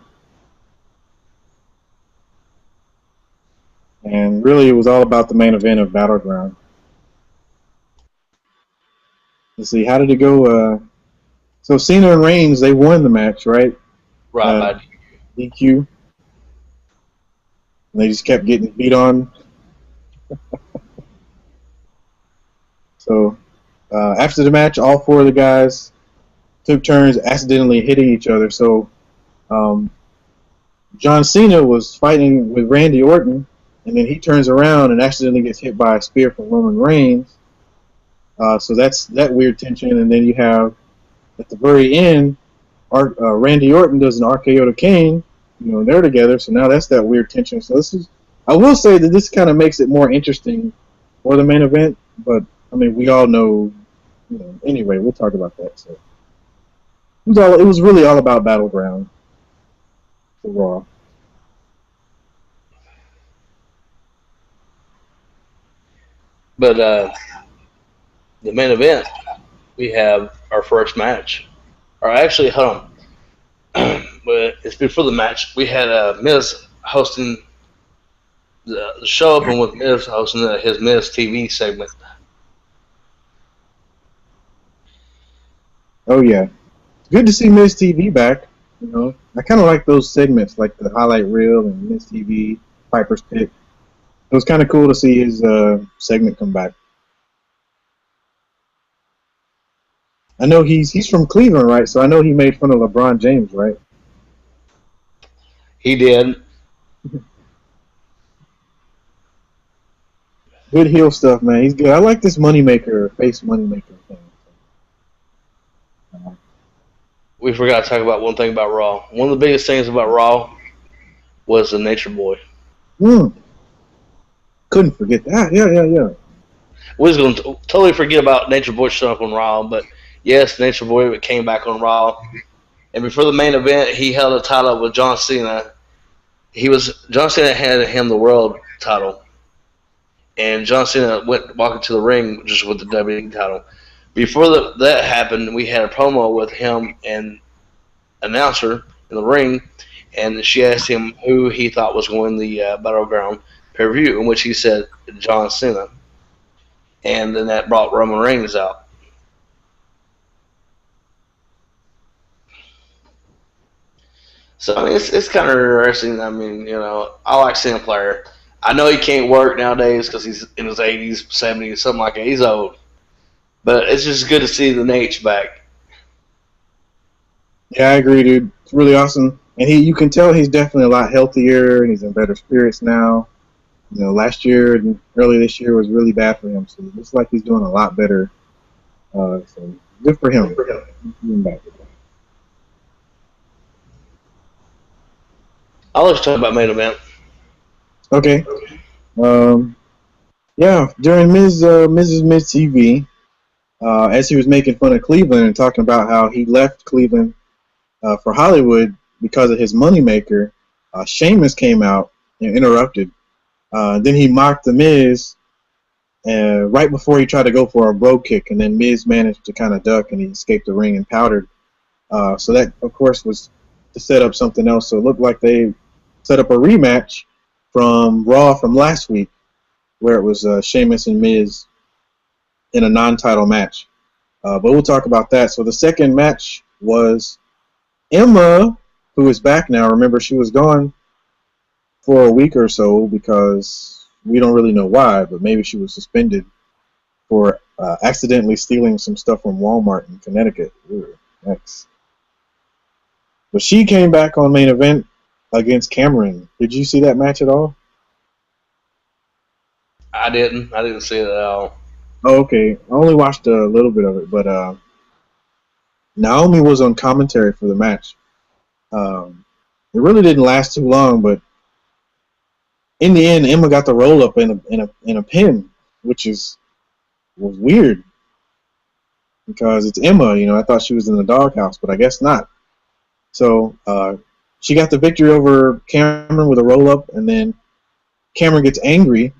[SPEAKER 1] And really, it was all about the main event of Battleground. Let's see, how did it go? So Cena and Reigns, they won the match, right?
[SPEAKER 2] Right,
[SPEAKER 1] DQ. And they just kept getting beat on. So after the match, all four of the guys took turns accidentally hitting each other. So John Cena was fighting with Randy Orton, and then he turns around and accidentally gets hit by a spear from Roman Reigns. So that's that weird tension. And then you have, at the very end, Randy Orton does an RKO to Kane. You know, they're together. So now that's that weird tension. So this is, I will say that this kind of makes it more interesting for the main event. But, I mean, we all know, you know, anyway, we'll talk about that. So it was really all about Battleground for Raw.
[SPEAKER 2] But the main event, we have our first match. Or actually, hold on. But it's before the match. We had Miz hosting the show open with Miz hosting his Miz TV segment.
[SPEAKER 1] Oh yeah, it's good to see Miz TV back. You know, I kind of like those segments, like the highlight reel and Miz TV, Piper's Pit. It was kind of cool to see his segment come back. I know he's from Cleveland, right? So I know he made fun of LeBron James, right?
[SPEAKER 2] He did.
[SPEAKER 1] Good heel stuff, man. He's good. I like this moneymaker, face moneymaker thing.
[SPEAKER 2] We forgot to talk about one thing about Raw. One of the biggest things about Raw was the Nature Boy.
[SPEAKER 1] Mm, couldn't forget that. Yeah.
[SPEAKER 2] We was going to totally forget about Nature Boy showing up on Raw, but yes, Nature Boy came back on Raw. And before the main event, he held a title with John Cena. John Cena handed him the world title, and John Cena went walking to the ring just with the WWE title. Before that happened, we had a promo with him and announcer in the ring, and she asked him who he thought was going to win the Battleground pay-per-view, in which he said John Cena. And then that brought Roman Reigns out. So I mean, it's kind of interesting. I mean, I like seeing a player. I know he can't work nowadays because he's in his 80s, 70s, something like that. He's old, but it's just good to see the Nate's back.
[SPEAKER 1] Yeah, I agree, dude. It's really awesome, and you can tell he's definitely a lot healthier and he's in better spirits now. You know, last year and early this year was really bad for him, so it looks like he's doing a lot better. So good for him.
[SPEAKER 2] I'll just talk about main event.
[SPEAKER 1] Okay. Yeah, during Mrs. Miz TV, as he was making fun of Cleveland and talking about how he left Cleveland for Hollywood because of his moneymaker, Sheamus came out and interrupted. Then he mocked the Miz right before he tried to go for a bro kick, and then Miz managed to kind of duck and he escaped the ring and powdered. So that, of course, was to set up something else. So it looked like they set up a rematch from Raw from last week, where it was Sheamus and Miz in a non-title match. But we'll talk about that. So the second match was Emma, who is back now. Remember, she was gone for a week or so because we don't really know why, but maybe she was suspended for accidentally stealing some stuff from Walmart in Connecticut. Ooh, yikes. But she came back on main event against Cameron. Did you see that match at all?
[SPEAKER 2] I didn't see it at all.
[SPEAKER 1] Oh, okay. I only watched a little bit of it, but Naomi was on commentary for the match. It really didn't last too long, but in the end, Emma got the roll up in a pin, which was weird because it's Emma. You know, I thought she was in the doghouse, but I guess not. So she got the victory over Cameron with a roll up, and then Cameron gets angry.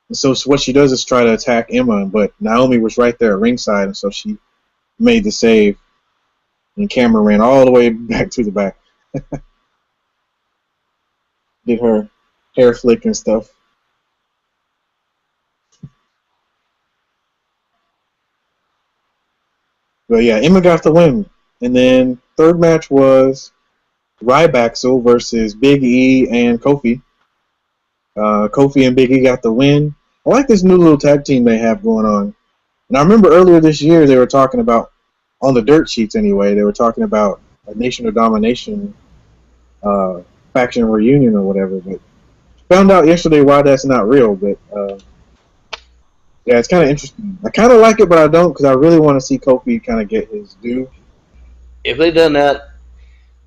[SPEAKER 1] And so what she does is try to attack Emma, but Naomi was right there at ringside, and so she made the save. And Cameron ran all the way back to the back. Did her hair flick and stuff. But yeah, Emma got the win. And then third match was Ryback versus Big E and Kofi. Kofi and Big E got the win. I like this new little tag team they have going on. And I remember earlier this year they were talking about, on the dirt sheets anyway, they were talking about a Nation of Domination faction reunion or whatever. But found out yesterday why that's not real. But yeah, it's kind of interesting. I kind of like it, but I don't, because I really want to see Kofi kind of get his due.
[SPEAKER 2] If they done that,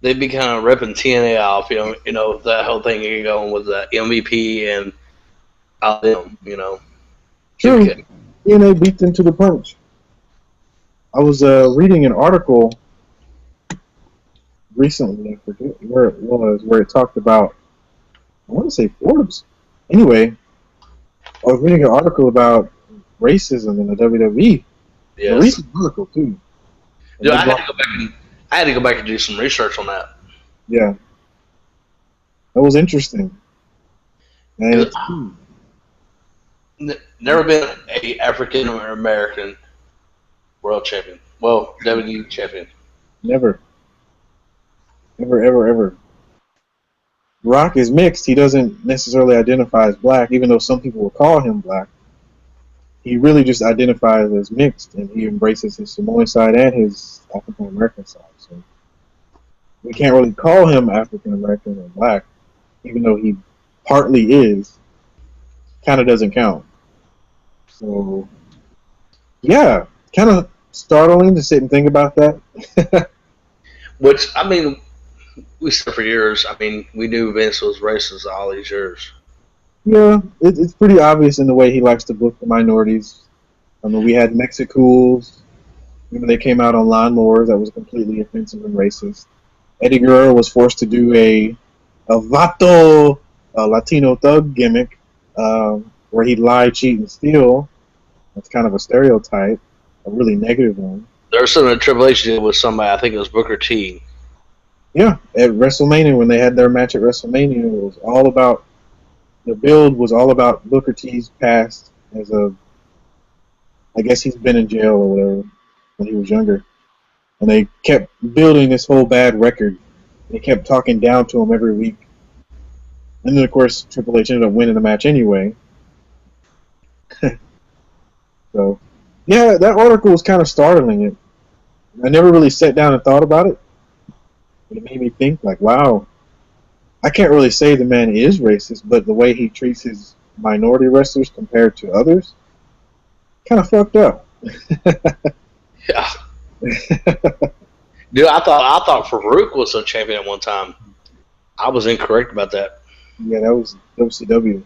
[SPEAKER 2] they'd be kind of ripping TNA off. That whole thing you're going with the MVP and all them.
[SPEAKER 1] True.
[SPEAKER 2] Okay.
[SPEAKER 1] TNA beat them to the punch. I was reading an article recently, I forget where it was, where it talked about, I want to say Forbes. Anyway, I was reading an article about racism in the WWE.
[SPEAKER 2] Yes.
[SPEAKER 1] A recent article too.
[SPEAKER 2] Dude, I had to go back and do some research on that.
[SPEAKER 1] Yeah, that was interesting. And
[SPEAKER 2] never been a African American world champion. Well, WWE champion.
[SPEAKER 1] Never. Never, ever, ever. Rock is mixed. He doesn't necessarily identify as black, even though some people will call him black. He really just identifies as mixed, and he embraces his Samoan side and his African American side. So we can't really call him African American or black, even though he partly is. Kind of doesn't count. So yeah, kind of startling to sit and think about that.
[SPEAKER 2] Which, I mean, we said for years, I mean, we knew Vince was racist all these years.
[SPEAKER 1] Yeah, it's pretty obvious in the way he likes to book the minorities. I mean, we had Mexicools. Remember they came out on Lawnmowers that was completely offensive and racist. Eddie Guerrero was forced to do a vato, a Latino thug gimmick, where he'd lie, cheat, and steal. That's kind of a stereotype, a really negative one.
[SPEAKER 2] There was something that Triple H did with somebody, I think it was Booker T.
[SPEAKER 1] Yeah, at WrestleMania, when they had their match at WrestleMania, it was all about, the build was all about Booker T's past as a, I guess he's been in jail or whatever when he was younger. And they kept building this whole bad record. They kept talking down to him every week. And then, of course, Triple H ended up winning the match anyway. So, yeah, that article was kind of startling. I never really sat down and thought about it. But it made me think, like, wow, I can't really say the man is racist, but the way he treats his minority wrestlers compared to others, kind of fucked up.
[SPEAKER 2] Yeah. Dude, I thought Farouk was a champion at one time. I was incorrect about that.
[SPEAKER 1] Yeah, that was WCW.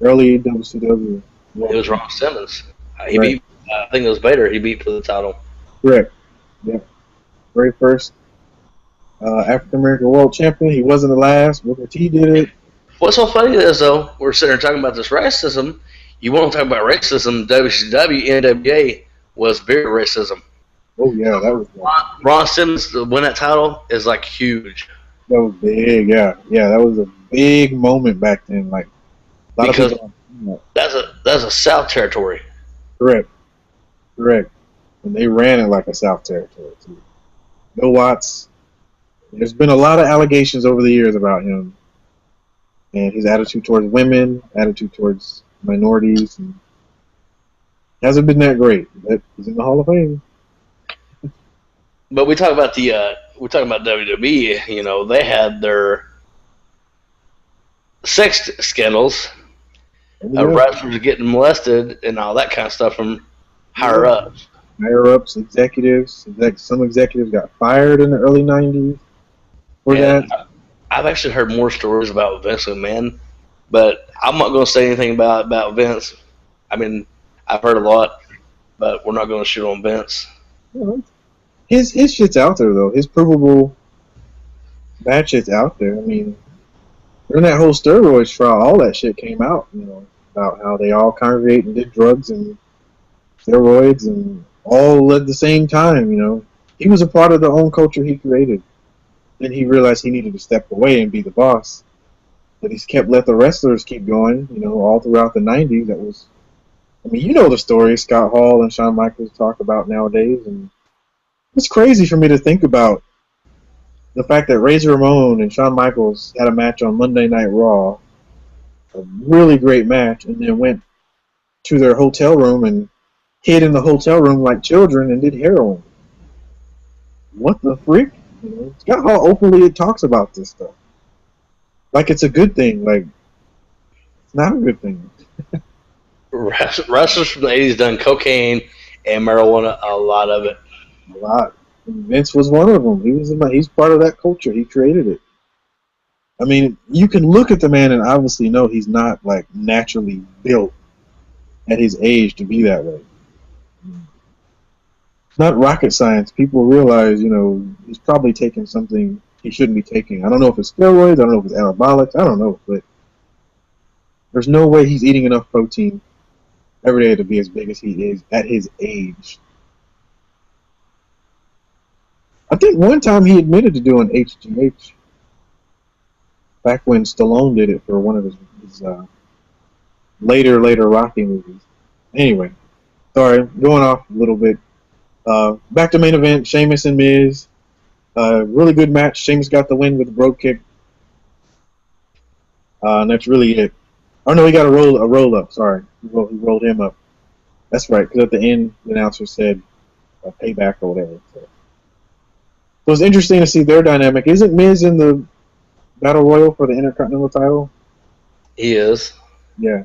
[SPEAKER 1] Early WCW. Yeah.
[SPEAKER 2] It was Ron Simmons. He
[SPEAKER 1] Right.
[SPEAKER 2] beat, I think it was Vader. He beat for the title.
[SPEAKER 1] Correct. Yeah. Very first African American world champion. He wasn't the last. Booker T did it.
[SPEAKER 2] What's so funny is, though, we're sitting here talking about this racism. You want to talk about racism, WCW, NWA was very racism.
[SPEAKER 1] Oh yeah, that was
[SPEAKER 2] Ron Simmons to win that title is like huge.
[SPEAKER 1] that was big. Yeah, yeah, that was a big moment back then. Like a lot
[SPEAKER 2] Because
[SPEAKER 1] of people.
[SPEAKER 2] that's a South territory.
[SPEAKER 1] Correct. And they ran it like a South territory too. Bill Watts. There's been a lot of allegations over the years about him and his attitude towards women, attitude towards minorities, and hasn't been that great. But he's in the Hall of Fame.
[SPEAKER 2] But we talk about WWE. You know, they had their sex scandals, wrestlers getting molested, and all that kind of stuff from higher ups.
[SPEAKER 1] Higher ups, executives. Some executives got fired in the early '90s for that.
[SPEAKER 2] I've actually heard more stories about Vince McMahon, but I'm not going to say anything about Vince. I mean, I've heard a lot, but we're not going to shoot on Vince.
[SPEAKER 1] His shit's out there though. His provable bad shit's out there. I mean, during that whole steroids trial, all that shit came out. You know, about how they all congregated and did drugs and steroids and all at the same time. You know, he was a part of the own culture he created. Then he realized he needed to step away and be the boss. But he's let the wrestlers keep going. You know, all throughout the '90s. That was, I mean, you know the story Scott Hall and Shawn Michaels talk about nowadays, and it's crazy for me to think about the fact that Razor Ramon and Shawn Michaels had a match on Monday Night Raw, a really great match, and then went to their hotel room and hid in the hotel room like children and did heroin. What the freak? You know, Scott Hall openly talks about this stuff. Like it's a good thing. Like, it's not a good thing.
[SPEAKER 2] Wrestlers from the 80s done cocaine and marijuana, a lot of it.
[SPEAKER 1] A lot. And Vince was one of them. He's part of that culture. He created it. I mean, you can look at the man and obviously know he's not like naturally built at his age to be that way. It's not rocket science. People realize, you know, he's probably taking something he shouldn't be taking. I don't know if it's steroids. I don't know if it's anabolics. I don't know, but there's no way he's eating enough protein every day to be as big as he is at his age. I think one time he admitted to doing HGH back when Stallone did it for one of his later Rocky movies. Anyway, sorry, going off a little bit. Back to main event, Sheamus and Miz. Really good match. Sheamus got the win with the brogue kick. And that's really it. Oh no, he got a roll up. Sorry, he rolled him up. That's right. Because at the end, the announcer said payback or whatever. So it's interesting to see their dynamic. Isn't Miz in the Battle Royal for the Intercontinental title?
[SPEAKER 2] He is.
[SPEAKER 1] Yeah.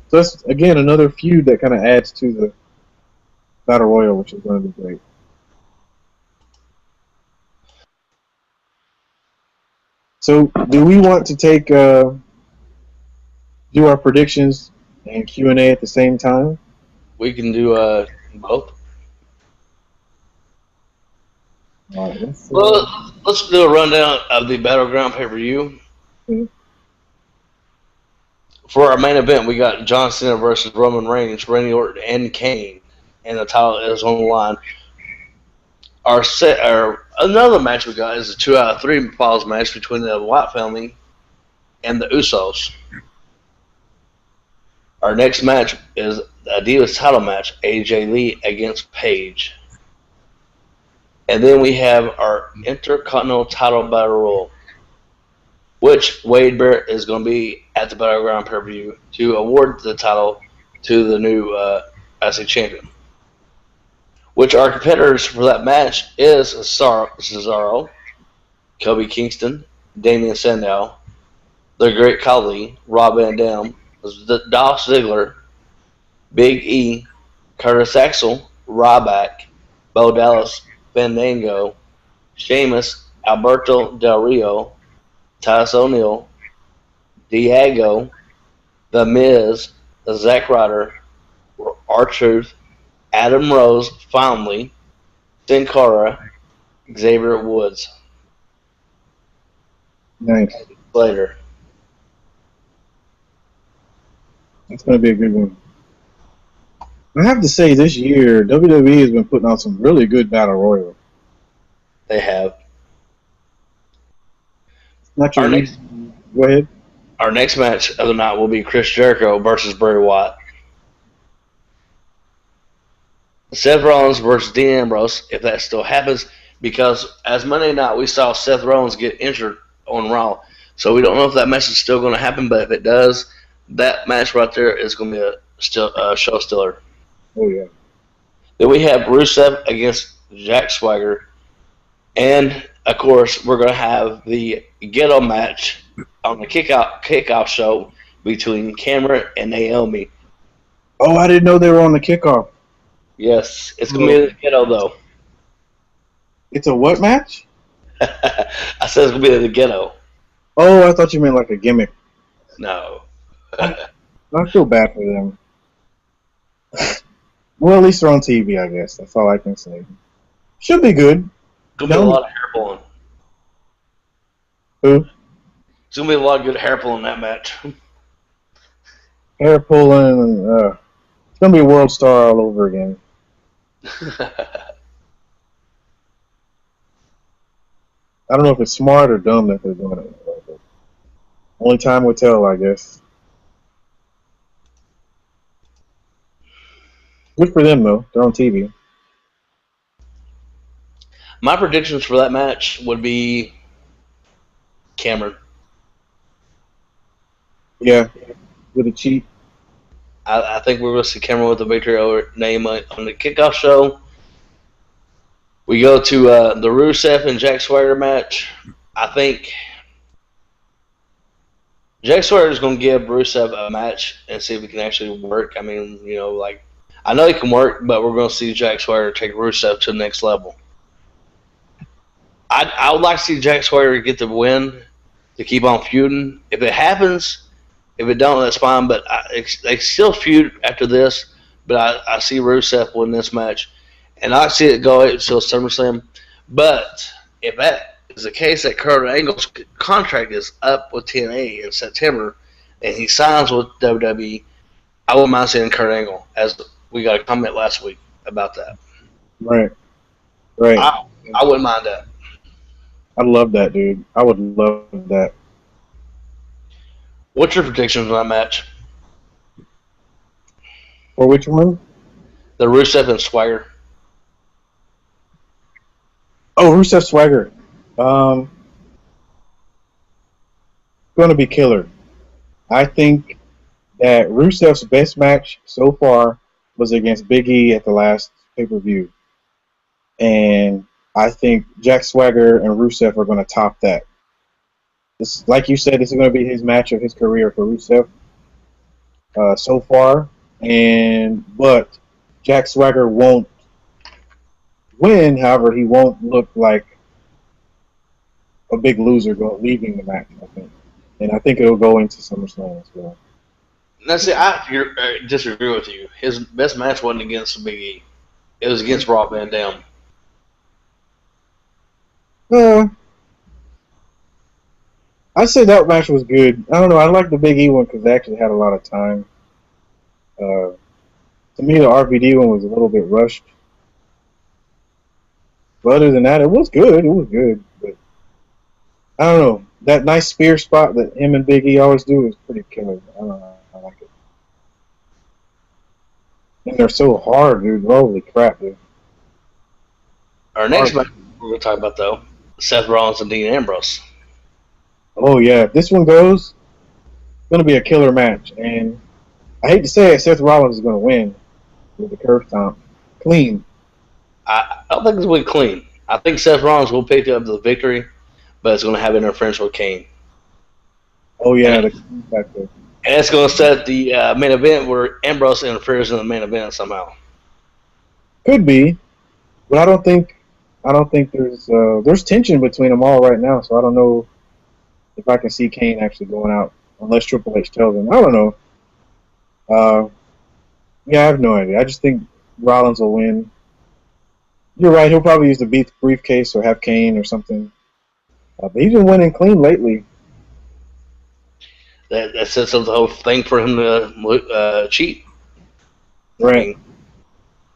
[SPEAKER 1] So that's again another feud that kind of adds to the Battle Royal, which is going to be great. So, do we want to take do our predictions and Q&A at the same time?
[SPEAKER 2] We can do both.
[SPEAKER 1] All right,
[SPEAKER 2] Let's do a rundown of the Battleground pay-per-view.
[SPEAKER 1] Mhm.
[SPEAKER 2] For our main event, we got John Cena versus Roman Reigns, Randy Orton, and Kane, and the title is on the line. Another match we got is a 2 out of 3 falls match between the Wyatt family and the Usos. Our next match is a Divas title match, AJ Lee against Paige. And then we have our Intercontinental title battle royal, which Wade Barrett is going to be at the Battleground pay-per-view to award the title to the new IC champion. Which our competitors for that match is Cesaro, Kobe Kingston, Damian Sandow, the Great Khali, Rob Van Dam, Dolph Ziggler, Big E, Curtis Axel, Ryback, Bo Dallas, Fandango, Sheamus, Alberto Del Rio, Titus O'Neil, Diego, The Miz, Zack Ryder, R-Truth, Adam Rose, finally, Sin Cara, Xavier Woods.
[SPEAKER 1] Nice.
[SPEAKER 2] Later.
[SPEAKER 1] It's going to be a good one. I have to say, this year, WWE has been putting out some really good Battle Royals.
[SPEAKER 2] They have.
[SPEAKER 1] Not your Go ahead.
[SPEAKER 2] Our next match of the night will be Chris Jericho versus Bray Wyatt. Seth Rollins versus Dean Ambrose, if that still happens, because as Monday night we saw Seth Rollins get injured on Raw, so we don't know if that match is still going to happen. But if it does, that match right there is going to be a show stealer.
[SPEAKER 1] Oh yeah.
[SPEAKER 2] Then we have Rusev against Jack Swagger, and of course we're going to have the ghetto match on the kickoff show between Cameron and Naomi.
[SPEAKER 1] Oh, I didn't know they were on the kickoff.
[SPEAKER 2] Yes, it's going to be the ghetto, though.
[SPEAKER 1] It's a what match?
[SPEAKER 2] I said it's going to be the ghetto.
[SPEAKER 1] Oh, I thought you meant like a gimmick.
[SPEAKER 2] No.
[SPEAKER 1] I feel bad for them. Well, at least they're on TV, I guess. That's all I can say. Should be good.
[SPEAKER 2] It's going to be a lot of hair pulling.
[SPEAKER 1] Who?
[SPEAKER 2] It's going to be a lot of good hair pulling in that match.
[SPEAKER 1] Hair pulling. It's going to be a world star all over again. I don't know if it's smart or dumb that they're doing it. Only time will tell, I guess. Good for them, though. They're on TV.
[SPEAKER 2] My predictions for that match would be Cameron.
[SPEAKER 1] Yeah, with a cheat.
[SPEAKER 2] I think we're going to see Cameron with the victory over Naomi on the kickoff show. We go to the Rusev and Jack Swagger match. I think Jack Swagger is going to give Rusev a match and see if he can actually work. I mean, I know he can work, but we're going to see Jack Swagger take Rusev to the next level. I would like to see Jack Swagger get the win to keep on feuding. If it happens, if it don't, that's fine. But they still feud after this. But I see Rusev win this match. And I see it go until SummerSlam. But if that is the case, that Kurt Angle's contract is up with TNA in September, and he signs with WWE, I wouldn't mind seeing Kurt Angle, as we got a comment last week about that.
[SPEAKER 1] Right.
[SPEAKER 2] I wouldn't mind that.
[SPEAKER 1] I'd love that, dude. I would love that.
[SPEAKER 2] What's your predictions on that match?
[SPEAKER 1] For which one?
[SPEAKER 2] The Rusev and Swagger.
[SPEAKER 1] Oh, Rusev Swagger. Going to be killer. I think that Rusev's best match so far was against Big E at the last pay-per-view. And I think Jack Swagger and Rusev are going to top that. This, like you said, this is going to be his match of his career for Rusev so far. But Jack Swagger won't win. However, he won't look like a big loser leaving the match. I think, and I think it'll go into SummerSlam as well.
[SPEAKER 2] Now, see, I disagree with you. His best match wasn't against Big E. It was against Rob Van Dam.
[SPEAKER 1] I'd say that match was good. I don't know. I like the Big E one because they actually had a lot of time. To me, the RVD one was a little bit rushed. But other than that, it was good. It was good. But I don't know. That nice spear spot that him and Big E always do is pretty killer. I don't know. I like it. And they're so hard, dude. Holy crap, dude.
[SPEAKER 2] Our next match we're going to talk about, though, Seth Rollins and Dean Ambrose.
[SPEAKER 1] Oh, yeah. If this one goes, it's going to be a killer match. And I hate to say it, Seth Rollins is going to win with the curve stomp. Clean.
[SPEAKER 2] I don't think it's going to be clean. I think Seth Rollins will pick up the victory, but it's going to have interference with Kane.
[SPEAKER 1] Oh, yeah.
[SPEAKER 2] And it's going to set the main event where Ambrose interferes in the main event somehow.
[SPEAKER 1] Could be, but I don't think there's tension between them all right now. So I don't know if I can see Kane actually going out unless Triple H tells him. I don't know. Yeah, I have no idea. I just think Rollins will win. You're right. He'll probably use the briefcase or have Kane or something. But he's been winning clean lately.
[SPEAKER 2] That sets up the whole thing for him to cheat.
[SPEAKER 1] Right.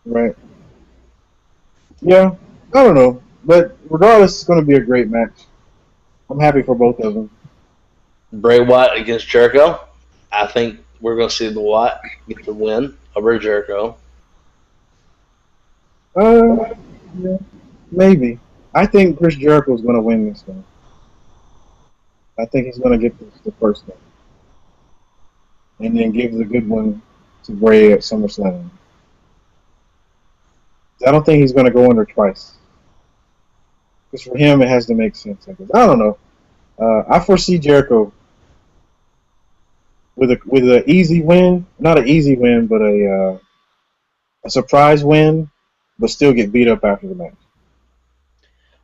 [SPEAKER 1] Right. Yeah, I don't know. But regardless, it's going to be a great match. I'm happy for both of them.
[SPEAKER 2] Bray Wyatt against Jericho. I think we're going to see the Wyatt get the win over Jericho.
[SPEAKER 1] Yeah, maybe. I think Chris Jericho is going to win this one. I think he's going to get the first one. And then give the good one to Bray at SummerSlam. I don't think he's going to go under twice. Because for him, it has to make sense. I guess. I don't know. I foresee Jericho with an easy win. Not an easy win, but a surprise win, but still get beat up after the match.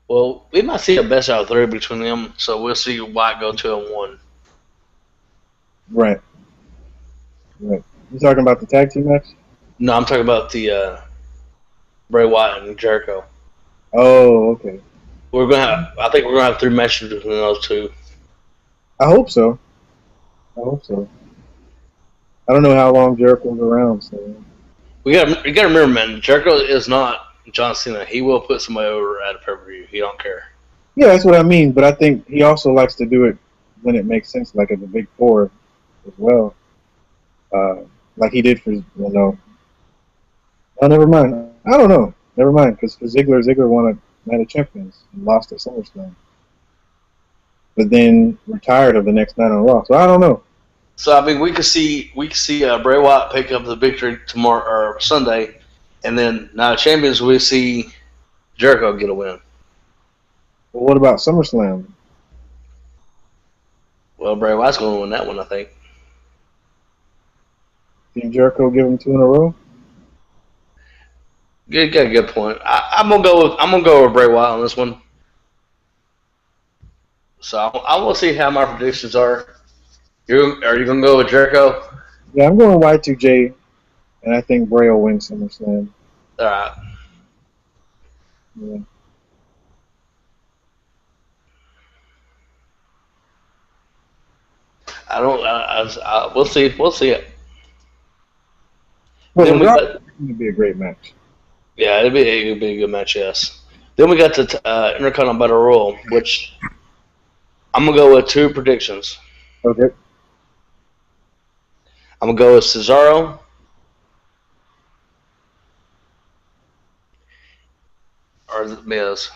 [SPEAKER 2] Well, we might see a best out of three between them, so we'll see Wyatt go 2-1.
[SPEAKER 1] Right. Right. You talking about the tag team match?
[SPEAKER 2] No, I'm talking about the Bray Wyatt and Jericho.
[SPEAKER 1] Oh, okay.
[SPEAKER 2] I think we're gonna have 3 matches between those two.
[SPEAKER 1] I hope so. I don't know how long Jericho's around, so
[SPEAKER 2] You gotta remember, man, Jericho is not John Cena. He will put somebody over at a pay-per-view. He don't care.
[SPEAKER 1] yeah, that's what I mean. But I think he also likes to do it when it makes sense, like at the Big Four as well. Like he did for Oh, never mind. I don't know. Never mind, because for Ziggler won a Night of Champions and lost at SummerSlam, but then retired of the next night on Raw. So I don't know.
[SPEAKER 2] So I mean, we could see Bray Wyatt pick up the victory tomorrow or Sunday, and then Night of Champions we see Jericho get a win.
[SPEAKER 1] But what about SummerSlam?
[SPEAKER 2] Well, Bray Wyatt's going to win that one, I think.
[SPEAKER 1] Did Jericho give him 2 in a row?
[SPEAKER 2] You got a good point. I'm gonna go with Bray Wyatt on this one. So I will see how my predictions are. Are you gonna go with Jericho?
[SPEAKER 1] Yeah, I'm going Y2J, and I think Bray will win SummerSlam.
[SPEAKER 2] All right.
[SPEAKER 1] Yeah.
[SPEAKER 2] I don't. We'll see. We'll see it.
[SPEAKER 1] Well,
[SPEAKER 2] Then
[SPEAKER 1] it's going to be a great match.
[SPEAKER 2] Yeah, it'd be a good match. Yes. Then we got the Intercontinental Battle Royal, which I'm gonna go with 2 predictions.
[SPEAKER 1] Okay.
[SPEAKER 2] I'm gonna go with Cesaro or The Miz.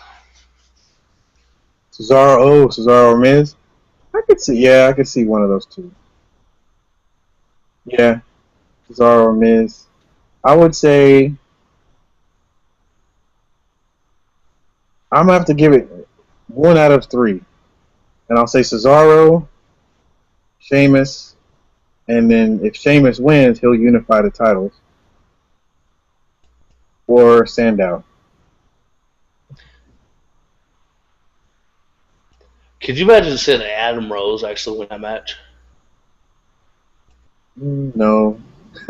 [SPEAKER 1] Cesaro or Miz. I could see one of those two. Yeah, Cesaro or Miz. I would say I'm gonna have to give it one out of three, and I'll say Cesaro, Sheamus, and then if Sheamus wins, he'll unify the titles or Sandow.
[SPEAKER 2] Could you imagine seeing Adam Rose actually win that match?
[SPEAKER 1] No,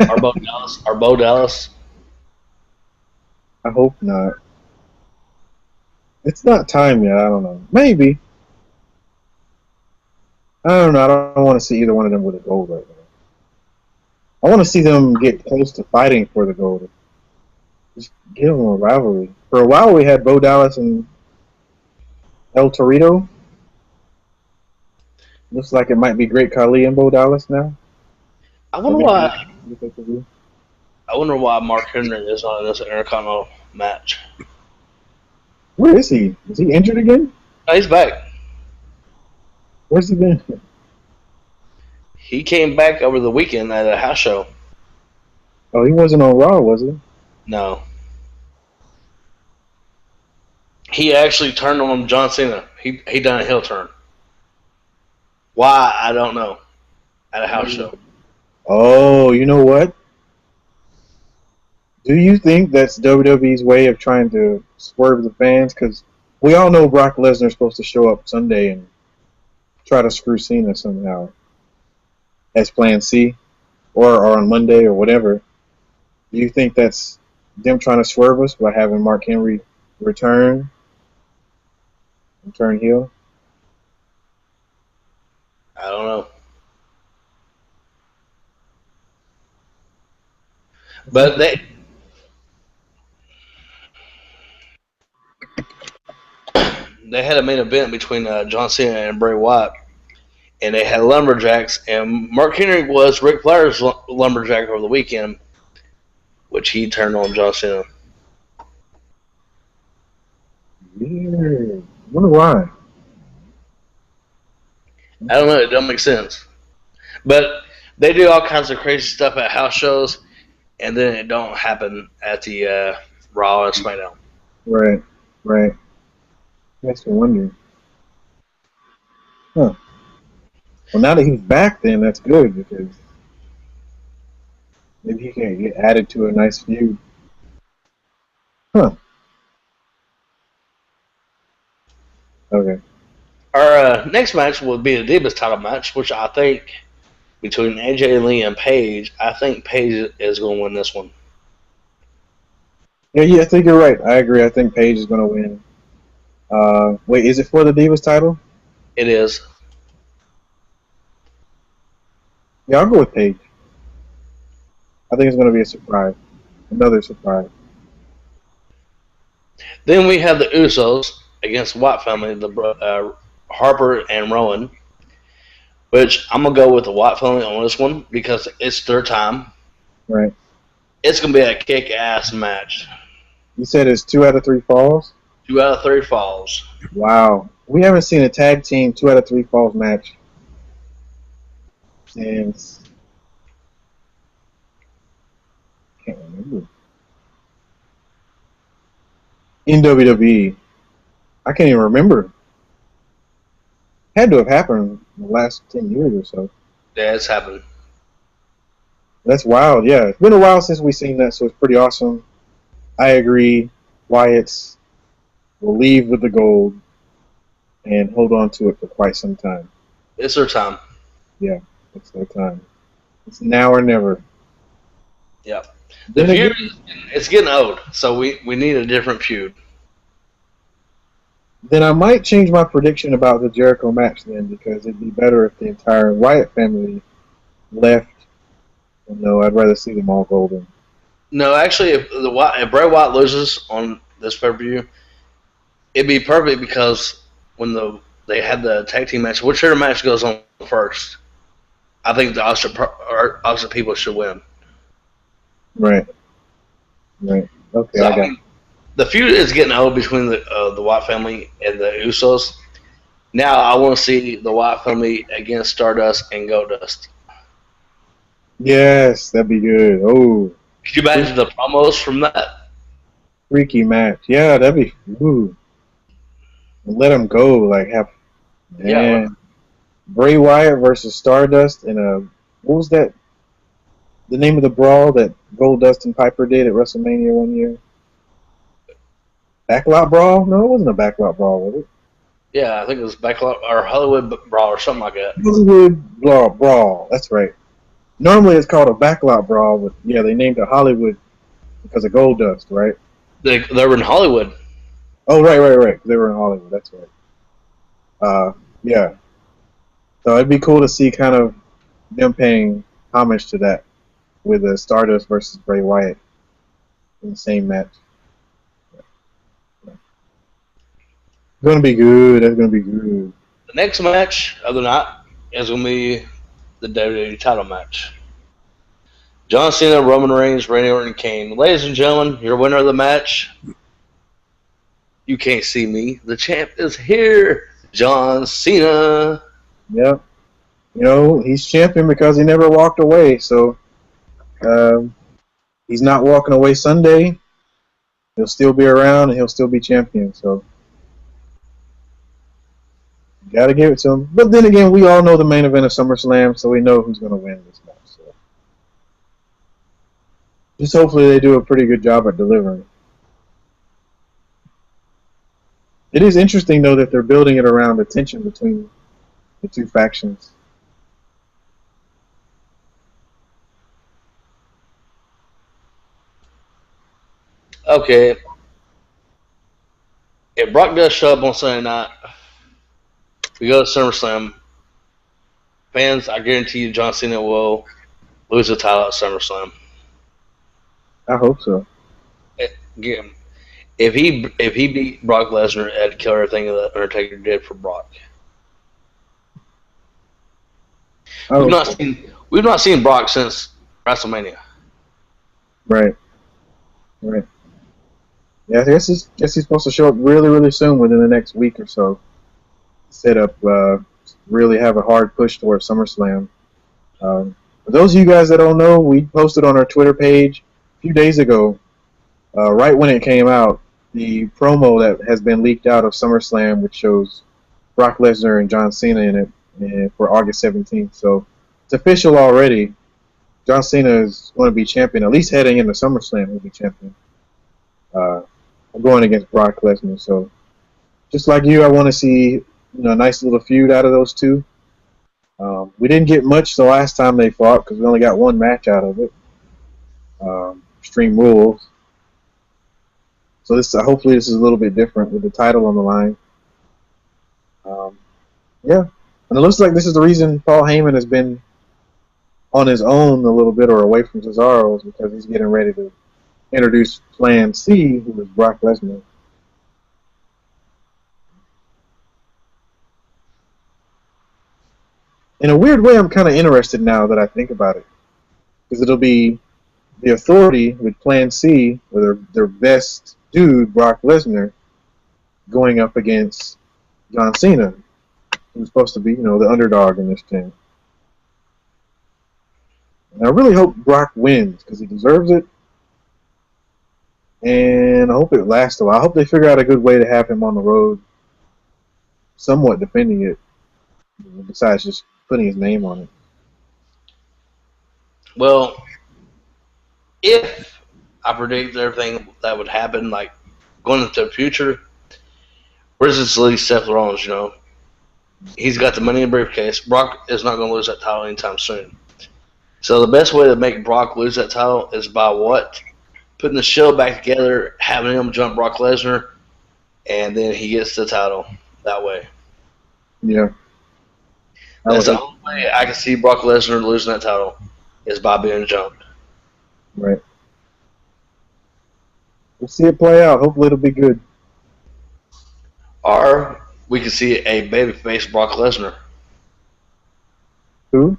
[SPEAKER 2] Or Bo Dallas? Or Bo Dallas?
[SPEAKER 1] I hope not. It's not time yet. I don't know. Maybe. I don't know. I don't want to see either one of them with a gold right now. I want to see them get close to fighting for the gold. Just give them a rivalry. For a while, we had Bo Dallas and El Torito. Looks like it might be Great Khali and Bo Dallas now.
[SPEAKER 2] I wonder why. I wonder why Mark Henry is not in this Intercontinental match.
[SPEAKER 1] Where is he? Is he injured again?
[SPEAKER 2] No, he's back.
[SPEAKER 1] Where's he been?
[SPEAKER 2] He came back over the weekend at a house show.
[SPEAKER 1] Oh, he wasn't on Raw, was he?
[SPEAKER 2] No. He actually turned on John Cena. He done a heel turn. Why, I don't know. At a house show.
[SPEAKER 1] Oh, you know what? Do you think that's WWE's way of trying to swerve the fans? Because we all know Brock Lesnar's supposed to show up Sunday and try to screw Cena somehow as Plan C, or on Monday or whatever. Do you think that's them trying to swerve us by having Mark Henry turn heel?
[SPEAKER 2] I don't know. But they had a main event between John Cena and Bray Wyatt, and they had lumberjacks, and Mark Henry was Ric Flair's lumberjack over the weekend, which he turned on John Cena.
[SPEAKER 1] Yeah, I wonder why.
[SPEAKER 2] I don't know. It don't make sense. But they do all kinds of crazy stuff at house shows, and then it don't happen at the Raw and SmackDown.
[SPEAKER 1] Right. Makes me wonder. Huh. Well, now that he's back, then that's good because maybe he can get added to a nice feud. Huh. Okay.
[SPEAKER 2] Our next match will be the Divas title match, which I think between AJ Lee and Paige, I think Paige is going to win this one.
[SPEAKER 1] Yeah, I think you're right. I agree. I think Paige is going to win. Wait, is it for the Divas title?
[SPEAKER 2] It is.
[SPEAKER 1] Yeah, I'll go with Paige. I think it's going to be a surprise. Another surprise.
[SPEAKER 2] Then we have the Usos against White family, the Harper and Rowan, which I'm going to go with the White family on this one because it's their time.
[SPEAKER 1] Right.
[SPEAKER 2] It's going to be a kick-ass match.
[SPEAKER 1] You said it's 2 out of 3 falls?
[SPEAKER 2] 2 out of 3 falls.
[SPEAKER 1] Wow. We haven't seen a tag team 2 out of 3 falls match since... I can't remember. In WWE. I can't even remember. Had to have happened in the last 10 years or so.
[SPEAKER 2] Yeah, it's happened.
[SPEAKER 1] That's wild, yeah. It's been a while since we've seen that, so it's pretty awesome. I agree. Wyatt's will leave with the gold and hold on to it for quite some time.
[SPEAKER 2] It's their time.
[SPEAKER 1] Yeah, it's their time. It's now or never.
[SPEAKER 2] Yep. The feud, it's getting old, so we need a different feud.
[SPEAKER 1] Then I might change my prediction about the Jericho match then, because it'd be better if the entire Wyatt family left. No, I'd rather see them all golden.
[SPEAKER 2] No, actually, if Bray Wyatt loses on this pay-per-view, it'd be perfect because when they had the tag team match, whichever match goes on first, I think the opposite people should win.
[SPEAKER 1] Right. Okay,
[SPEAKER 2] So,
[SPEAKER 1] I got it.
[SPEAKER 2] The feud is getting old between the Wyatt family and the Usos, Now I want to see the White family against Stardust and Goldust.
[SPEAKER 1] Yes, that'd be good. Oh,
[SPEAKER 2] Could you imagine the promos from that?
[SPEAKER 1] freaky match. Yeah, that'd be. Ooh. Let him go. Like, have.
[SPEAKER 2] Yeah.
[SPEAKER 1] Man. Bray Wyatt versus Stardust in a. What was that? The name of the brawl that Goldust and Piper did at WrestleMania one year? Backlot Brawl? No, it wasn't a Backlot Brawl, was it?
[SPEAKER 2] Yeah, I think it was Backlot or Hollywood Brawl or something like that.
[SPEAKER 1] Hollywood Brawl. That's right. Normally it's called a Backlot Brawl, but yeah, they named it Hollywood because of Goldust, right?
[SPEAKER 2] They were in Hollywood.
[SPEAKER 1] Oh, right. They were in Hollywood. That's right. Yeah. So it'd be cool to see kind of them paying homage to that with the Stardust versus Bray Wyatt in the same match. It's gonna be good. That's gonna be good.
[SPEAKER 2] The next match of the night is going to be the WWE title match. John Cena, Roman Reigns, Randy Orton, Kane. Ladies and gentlemen, your winner of the match. You can't see me. The champ is here. John Cena.
[SPEAKER 1] Yeah. You know, he's champion because he never walked away. So he's not walking away Sunday. He'll still be around and he'll still be champion. So you got to give it to him. But then again, we all know the main event of SummerSlam, so we know who's going to win this match. So just hopefully they do a pretty good job at delivering. It is interesting, though, that they're building it around the tension between the two factions.
[SPEAKER 2] Okay. If Brock does show up on Sunday night, we go to SummerSlam. Fans, I guarantee you John Cena will lose the title at SummerSlam.
[SPEAKER 1] I hope so.
[SPEAKER 2] If he beat Brock Lesnar, it'd kill everything that Undertaker did for Brock. We've not seen Brock since WrestleMania.
[SPEAKER 1] Right. Yeah, I guess he's supposed to show up really, really soon within the next week or so. Set up, really have a hard push towards SummerSlam. For those of you guys that don't know, we posted on our Twitter page a few days ago, right when it came out, the promo that has been leaked out of SummerSlam, which shows Brock Lesnar and John Cena in it, and for August 17th. So it's official already. John Cena is going to be champion, at least heading into SummerSlam, he'll be champion. Going against Brock Lesnar. So just like you, I want to see a nice little feud out of those two. We didn't get much the last time they fought because we only got one match out of it. Extreme Rules. So hopefully this is a little bit different with the title on the line. Yeah, and it looks like this is the reason Paul Heyman has been on his own a little bit or away from Cesaro, is because he's getting ready to introduce Plan C, who is Brock Lesnar. In a weird way, I'm kind of interested now that I think about it, because it'll be the Authority with Plan C, with their best dude, Brock Lesnar, going up against John Cena, who's supposed to be, the underdog in this thing. And I really hope Brock wins, because he deserves it. And I hope it lasts a while. I hope they figure out a good way to have him on the road, somewhat defending it, besides just putting his name on it.
[SPEAKER 2] Well, if I predict everything that would happen, like going into the future, where's this leave Seth Rollins? He's got the money in the briefcase. Brock is not going to lose that title anytime soon. So the best way to make Brock lose that title is by what? Putting the show back together, having him jump Brock Lesnar, and then he gets the title that way.
[SPEAKER 1] Yeah.
[SPEAKER 2] That's the only way I can see Brock Lesnar losing that title is by being jumped.
[SPEAKER 1] Right. We'll see it play out. Hopefully it'll be good.
[SPEAKER 2] Or we could see a babyface Brock Lesnar.
[SPEAKER 1] Who?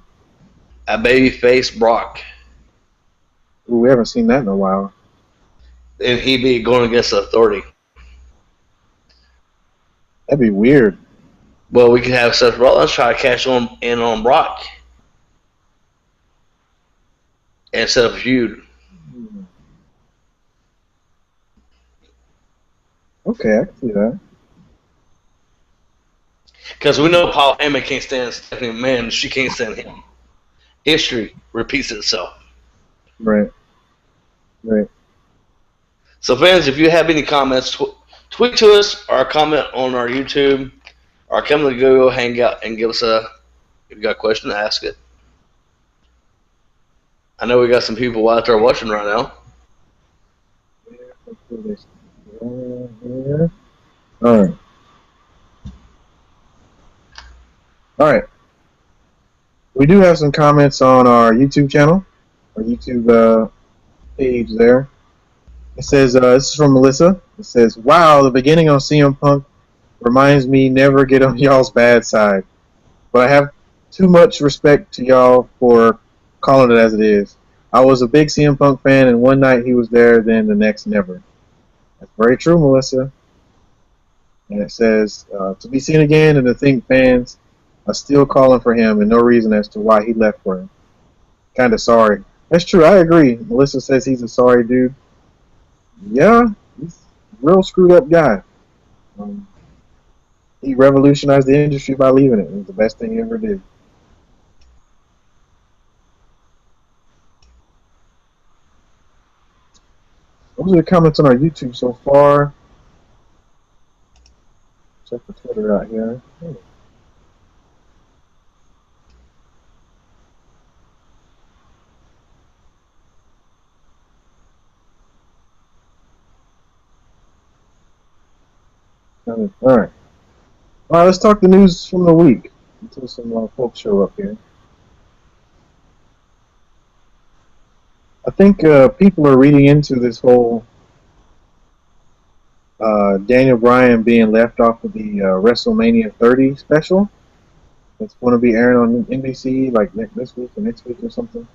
[SPEAKER 2] A babyface Brock.
[SPEAKER 1] Ooh, we haven't seen that in a while.
[SPEAKER 2] And he'd be going against the Authority.
[SPEAKER 1] That'd be weird.
[SPEAKER 2] Well, we could have Seth Rollins try to cash on Brock and set up a feud.
[SPEAKER 1] Okay, I can see that.
[SPEAKER 2] Because we know Paul Heyman can't stand Stephanie McMahon. She can't stand him. History repeats itself.
[SPEAKER 1] Right. Right.
[SPEAKER 2] So, fans, if you have any comments, tweet to us or comment on our YouTube or come to Google Hangout and give us a, if you got a question, ask it. I know we got some people out there watching right now.
[SPEAKER 1] All right. All right. We do have some comments on our YouTube channel, our YouTube page there. It says, this is from Melissa. It says, wow, the beginning on CM Punk reminds me never get on y'all's bad side. But I have too much respect to y'all for calling it as it is. I was a big CM Punk fan, and one night he was there, then the next never. That's very true, Melissa. And it says, to be seen again and to think fans are still calling for him and no reason as to why he left for him. Kind of sorry. That's true. I agree. Melissa says he's a sorry dude. Yeah, he's a real screwed up guy. He revolutionized the industry by leaving it. It was the best thing he ever did. Those are the comments on our YouTube so far. Check the Twitter out here. All right. All right, let's talk the news from the week until some folks show up here. I think people are reading into this whole Daniel Bryan being left off of the WrestleMania 30 special. It's going to be airing on NBC like this week or next week or something.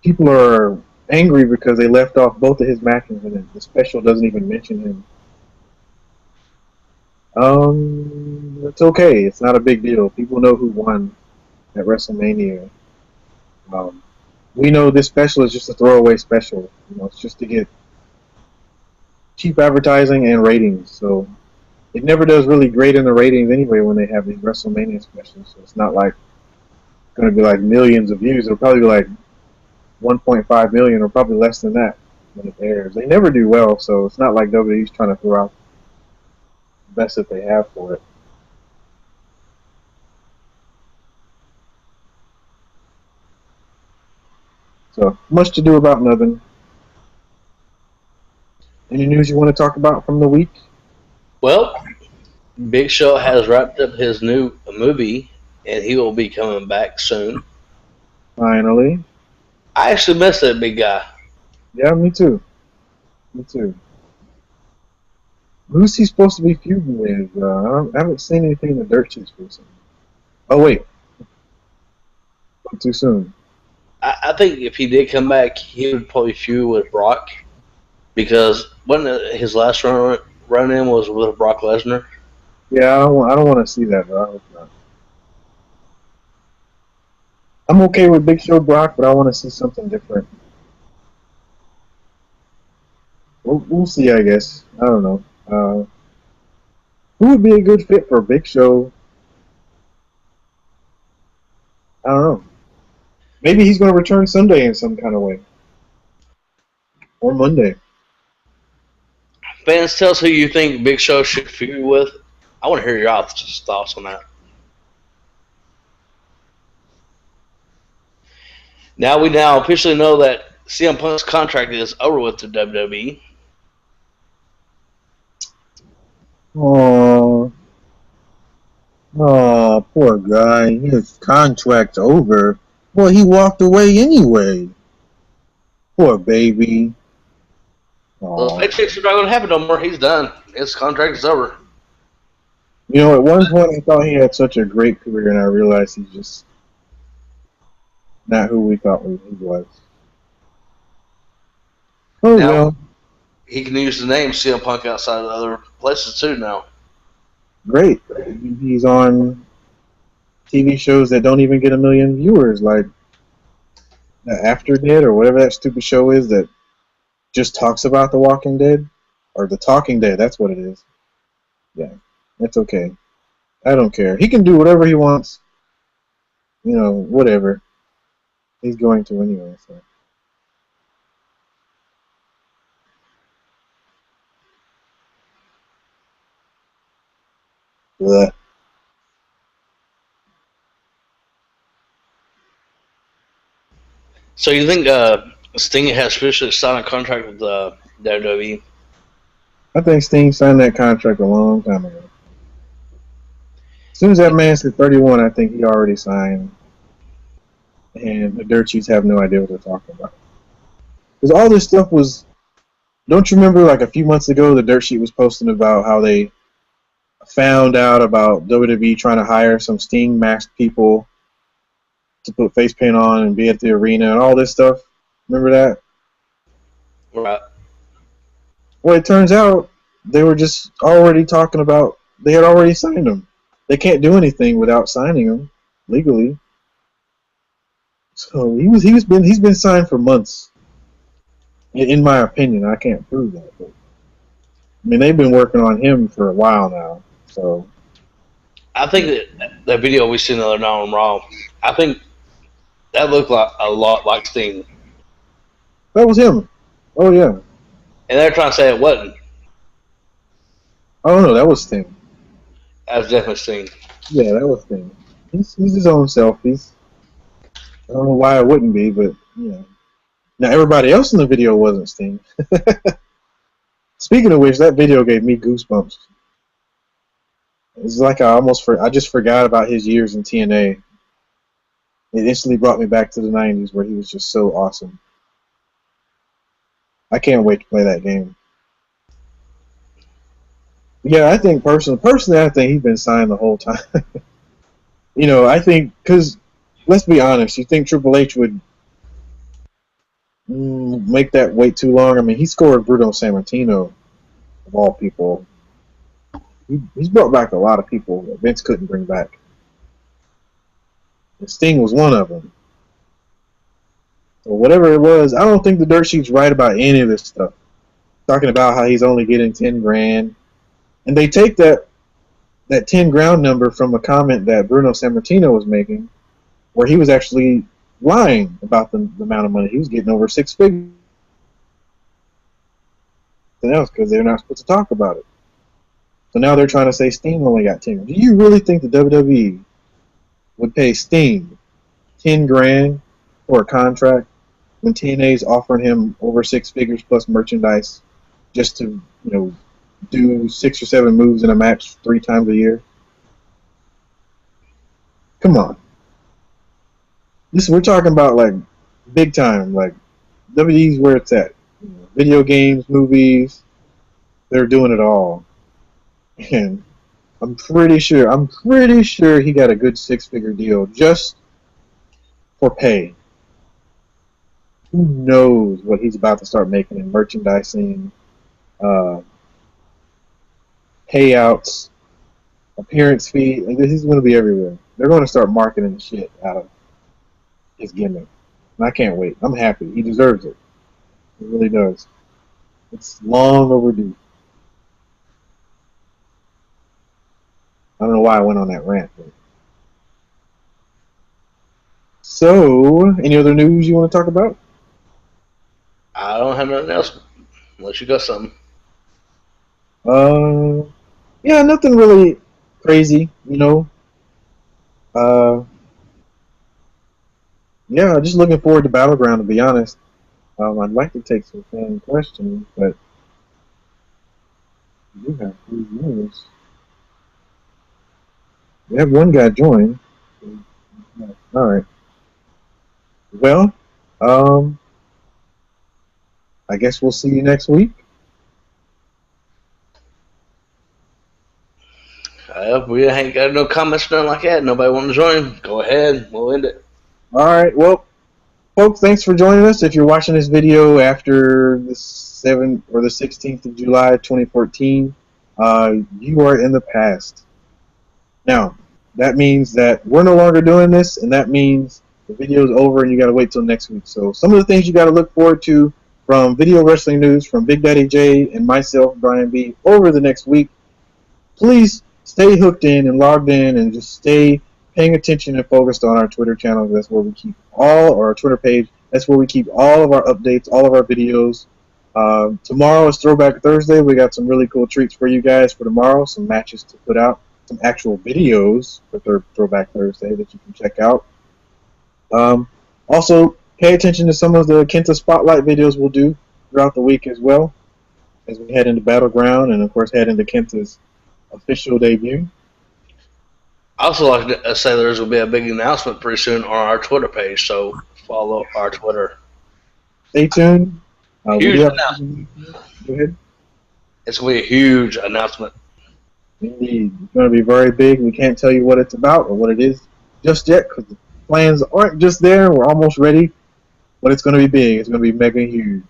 [SPEAKER 1] People are angry because they left off both of his matches and the special doesn't even mention him. It's okay. It's not a big deal. People know who won at WrestleMania. We know this special is just a throwaway special. You know, it's just to get cheap advertising and ratings. So it never does really great in the ratings anyway when they have these WrestleMania specials. So it's not like it's going to be like millions of views. It'll probably be like 1.5 million or probably less than that when it airs. They never do well, so it's not like WWE's trying to throw out the best that they have for it. So, much to do about nothing. Any news you want to talk about from the week?
[SPEAKER 2] Well, Big Show has wrapped up his new movie, and he will be coming back soon.
[SPEAKER 1] Finally.
[SPEAKER 2] I actually miss that big guy.
[SPEAKER 1] Yeah, me too. Me too. Who's he supposed to be feuding with? I haven't seen anything in the dirt sheets recently. Oh, wait. Too soon.
[SPEAKER 2] I think if he did come back, he would probably feud with Brock, because his last run in was with Brock Lesnar.
[SPEAKER 1] Yeah, I don't want to see that, though. I hope not. I'm okay with Big Show Brock, but I want to see something different. We'll see, I guess. I don't know. Who would be a good fit for Big Show? I don't know. Maybe he's going to return Sunday in some kind of way. Or Monday.
[SPEAKER 2] Fans, tell us who you think Big Show should feud with. I want to hear your thoughts on that. Now we officially know that CM Punk's contract is over with the WWE.
[SPEAKER 1] Oh, poor guy. His contract's over. Well, he walked away anyway. Poor baby.
[SPEAKER 2] Those paychecks are not going to happen no more. He's done. His contract is over.
[SPEAKER 1] You know, at one point I thought he had such a great career, and I realized he's just not who we thought he was. Oh,
[SPEAKER 2] now,
[SPEAKER 1] well.
[SPEAKER 2] he can use the name CM Punk outside of other places too now.
[SPEAKER 1] Great. He's on TV shows that don't even get a million viewers, like After Dead or whatever that stupid show is that just talks about The Walking Dead. Or The Talking Dead, that's what it is. Yeah, that's okay. I don't care. He can do whatever he wants. You know, whatever. He's going to anyway, so. Blech.
[SPEAKER 2] So you think Sting has officially signed a contract with WWE?
[SPEAKER 1] I think Sting signed that contract a long time ago. As soon as that man said 31, I think he already signed. And the Dirt Sheets have no idea what they're talking about. Because all this stuff was... Don't you remember, like, a few months ago, the Dirt Sheet was posting about how they found out about WWE trying to hire some Sting masked people to put face paint on and be at the arena and all this stuff? Remember that?
[SPEAKER 2] Right.
[SPEAKER 1] Well, it turns out they were just already talking about... They had already signed them. They can't do anything without signing them legally. So he's been signed for months. In my opinion, I can't prove that. But, I mean, they've been working on him for a while now. So
[SPEAKER 2] I think that video we seen the other night on Raw, I think that looked like a lot like Sting.
[SPEAKER 1] that was him. Oh yeah.
[SPEAKER 2] And they're trying to say it wasn't.
[SPEAKER 1] Oh no, that was Sting.
[SPEAKER 2] That was definitely Sting.
[SPEAKER 1] Yeah, that was Sting. He's his own self. I don't know why it wouldn't be, but yeah. Now everybody else in the video wasn't Sting. Speaking of which, that video gave me goosebumps. It's like I just forgot about his years in TNA. It instantly brought me back to the 90s where he was just so awesome. I can't wait to play that game. Yeah, I think personally, I think he's been signed the whole time. You know, I think, because, let's be honest, you think Triple H would make that wait too long? I mean, he scored Bruno Sammartino, of all people. He's brought back a lot of people that Vince couldn't bring back. And Sting was one of them. So whatever it was, I don't think the Dirt Sheet's right about any of this stuff. Talking about how he's only getting 10 grand. And they take that 10 grand number from a comment that Bruno Sammartino was making, where he was actually lying about the amount of money he was getting, over 6 figures. Else because they're not supposed to talk about it. So now they're trying to say Sting only got 10. Do you really think the WWE would pay Sting 10 grand for a contract when TNA's offering him over 6 figures plus merchandise just to, do 6 or 7 moves in a match 3 times a year? Come on. We're talking about like big time, like WWE's where it's at. Video games, movies, they're doing it all. And I'm pretty sure he got a good 6-figure deal just for pay. Who knows what he's about to start making in merchandising, payouts, appearance fee. He's going to be everywhere. They're going to start marketing the shit out of his gimmick. And I can't wait. I'm happy. He deserves it. He really does. It's long overdue. I don't know why I went on that rant. But. So, any other news you want to talk about?
[SPEAKER 2] I don't have nothing else unless you got something.
[SPEAKER 1] Yeah, nothing really crazy, Yeah, just looking forward to Battleground, to be honest. I'd like to take some fan questions, but we do have 3 viewers. We have 1 guy join. All right. Well, I guess we'll see you next week.
[SPEAKER 2] We ain't got no comments, nothing like that. Nobody want to join. Go ahead. We'll end it.
[SPEAKER 1] All right. Well, folks, thanks for joining us. If you're watching this video after the 7th or the 16th of July 2014, you are in the past. Now, that means that we're no longer doing this, and that means the video is over and you got to wait till next week. So some of the things you got to look forward to from video wrestling news from Big Daddy J and myself, Brian B, over the next week. Please stay hooked in and logged in and just stay paying attention and focused on our Twitter channel. That's where we keep or our Twitter page. That's where we keep all of our updates, all of our videos. Tomorrow is Throwback Thursday. We got some really cool treats for you guys for tomorrow. Some matches to put out, some actual videos for Throwback Thursday that you can check out. Also, pay attention to some of the Kenta Spotlight videos we'll do throughout the week as well, as we head into Battleground and, of course, head into Kenta's official debut.
[SPEAKER 2] I also like to say there's going to be a big announcement pretty soon on our Twitter page, so follow our Twitter.
[SPEAKER 1] Stay tuned.
[SPEAKER 2] Huge announcement.
[SPEAKER 1] Go ahead.
[SPEAKER 2] It's going to be a huge announcement.
[SPEAKER 1] Indeed. It's going to be very big. We can't tell you what it's about or what it is just yet because the plans aren't just there. We're almost ready, but it's going to be big. It's going to be mega huge.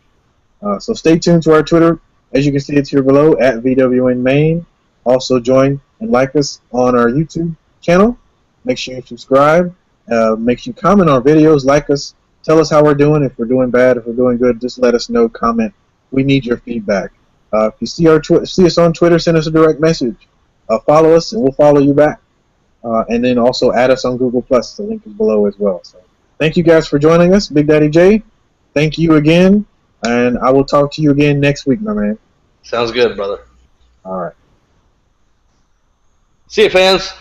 [SPEAKER 1] So stay tuned to our Twitter. As you can see, it's here below at VWN Main. Also join and like us on our YouTube channel. Make sure you subscribe. Make sure you comment on videos, like us. Tell us how we're doing. If we're doing bad, if we're doing good, just let us know. Comment. We need your feedback. If you see us on Twitter, send us a direct message. Follow us, and we'll follow you back. And then also add us on Google+. The link is below as well. So thank you guys for joining us. Big Daddy J, thank you again. And I will talk to you again next week, my man.
[SPEAKER 2] Sounds good, brother.
[SPEAKER 1] All right.
[SPEAKER 2] See you, fans.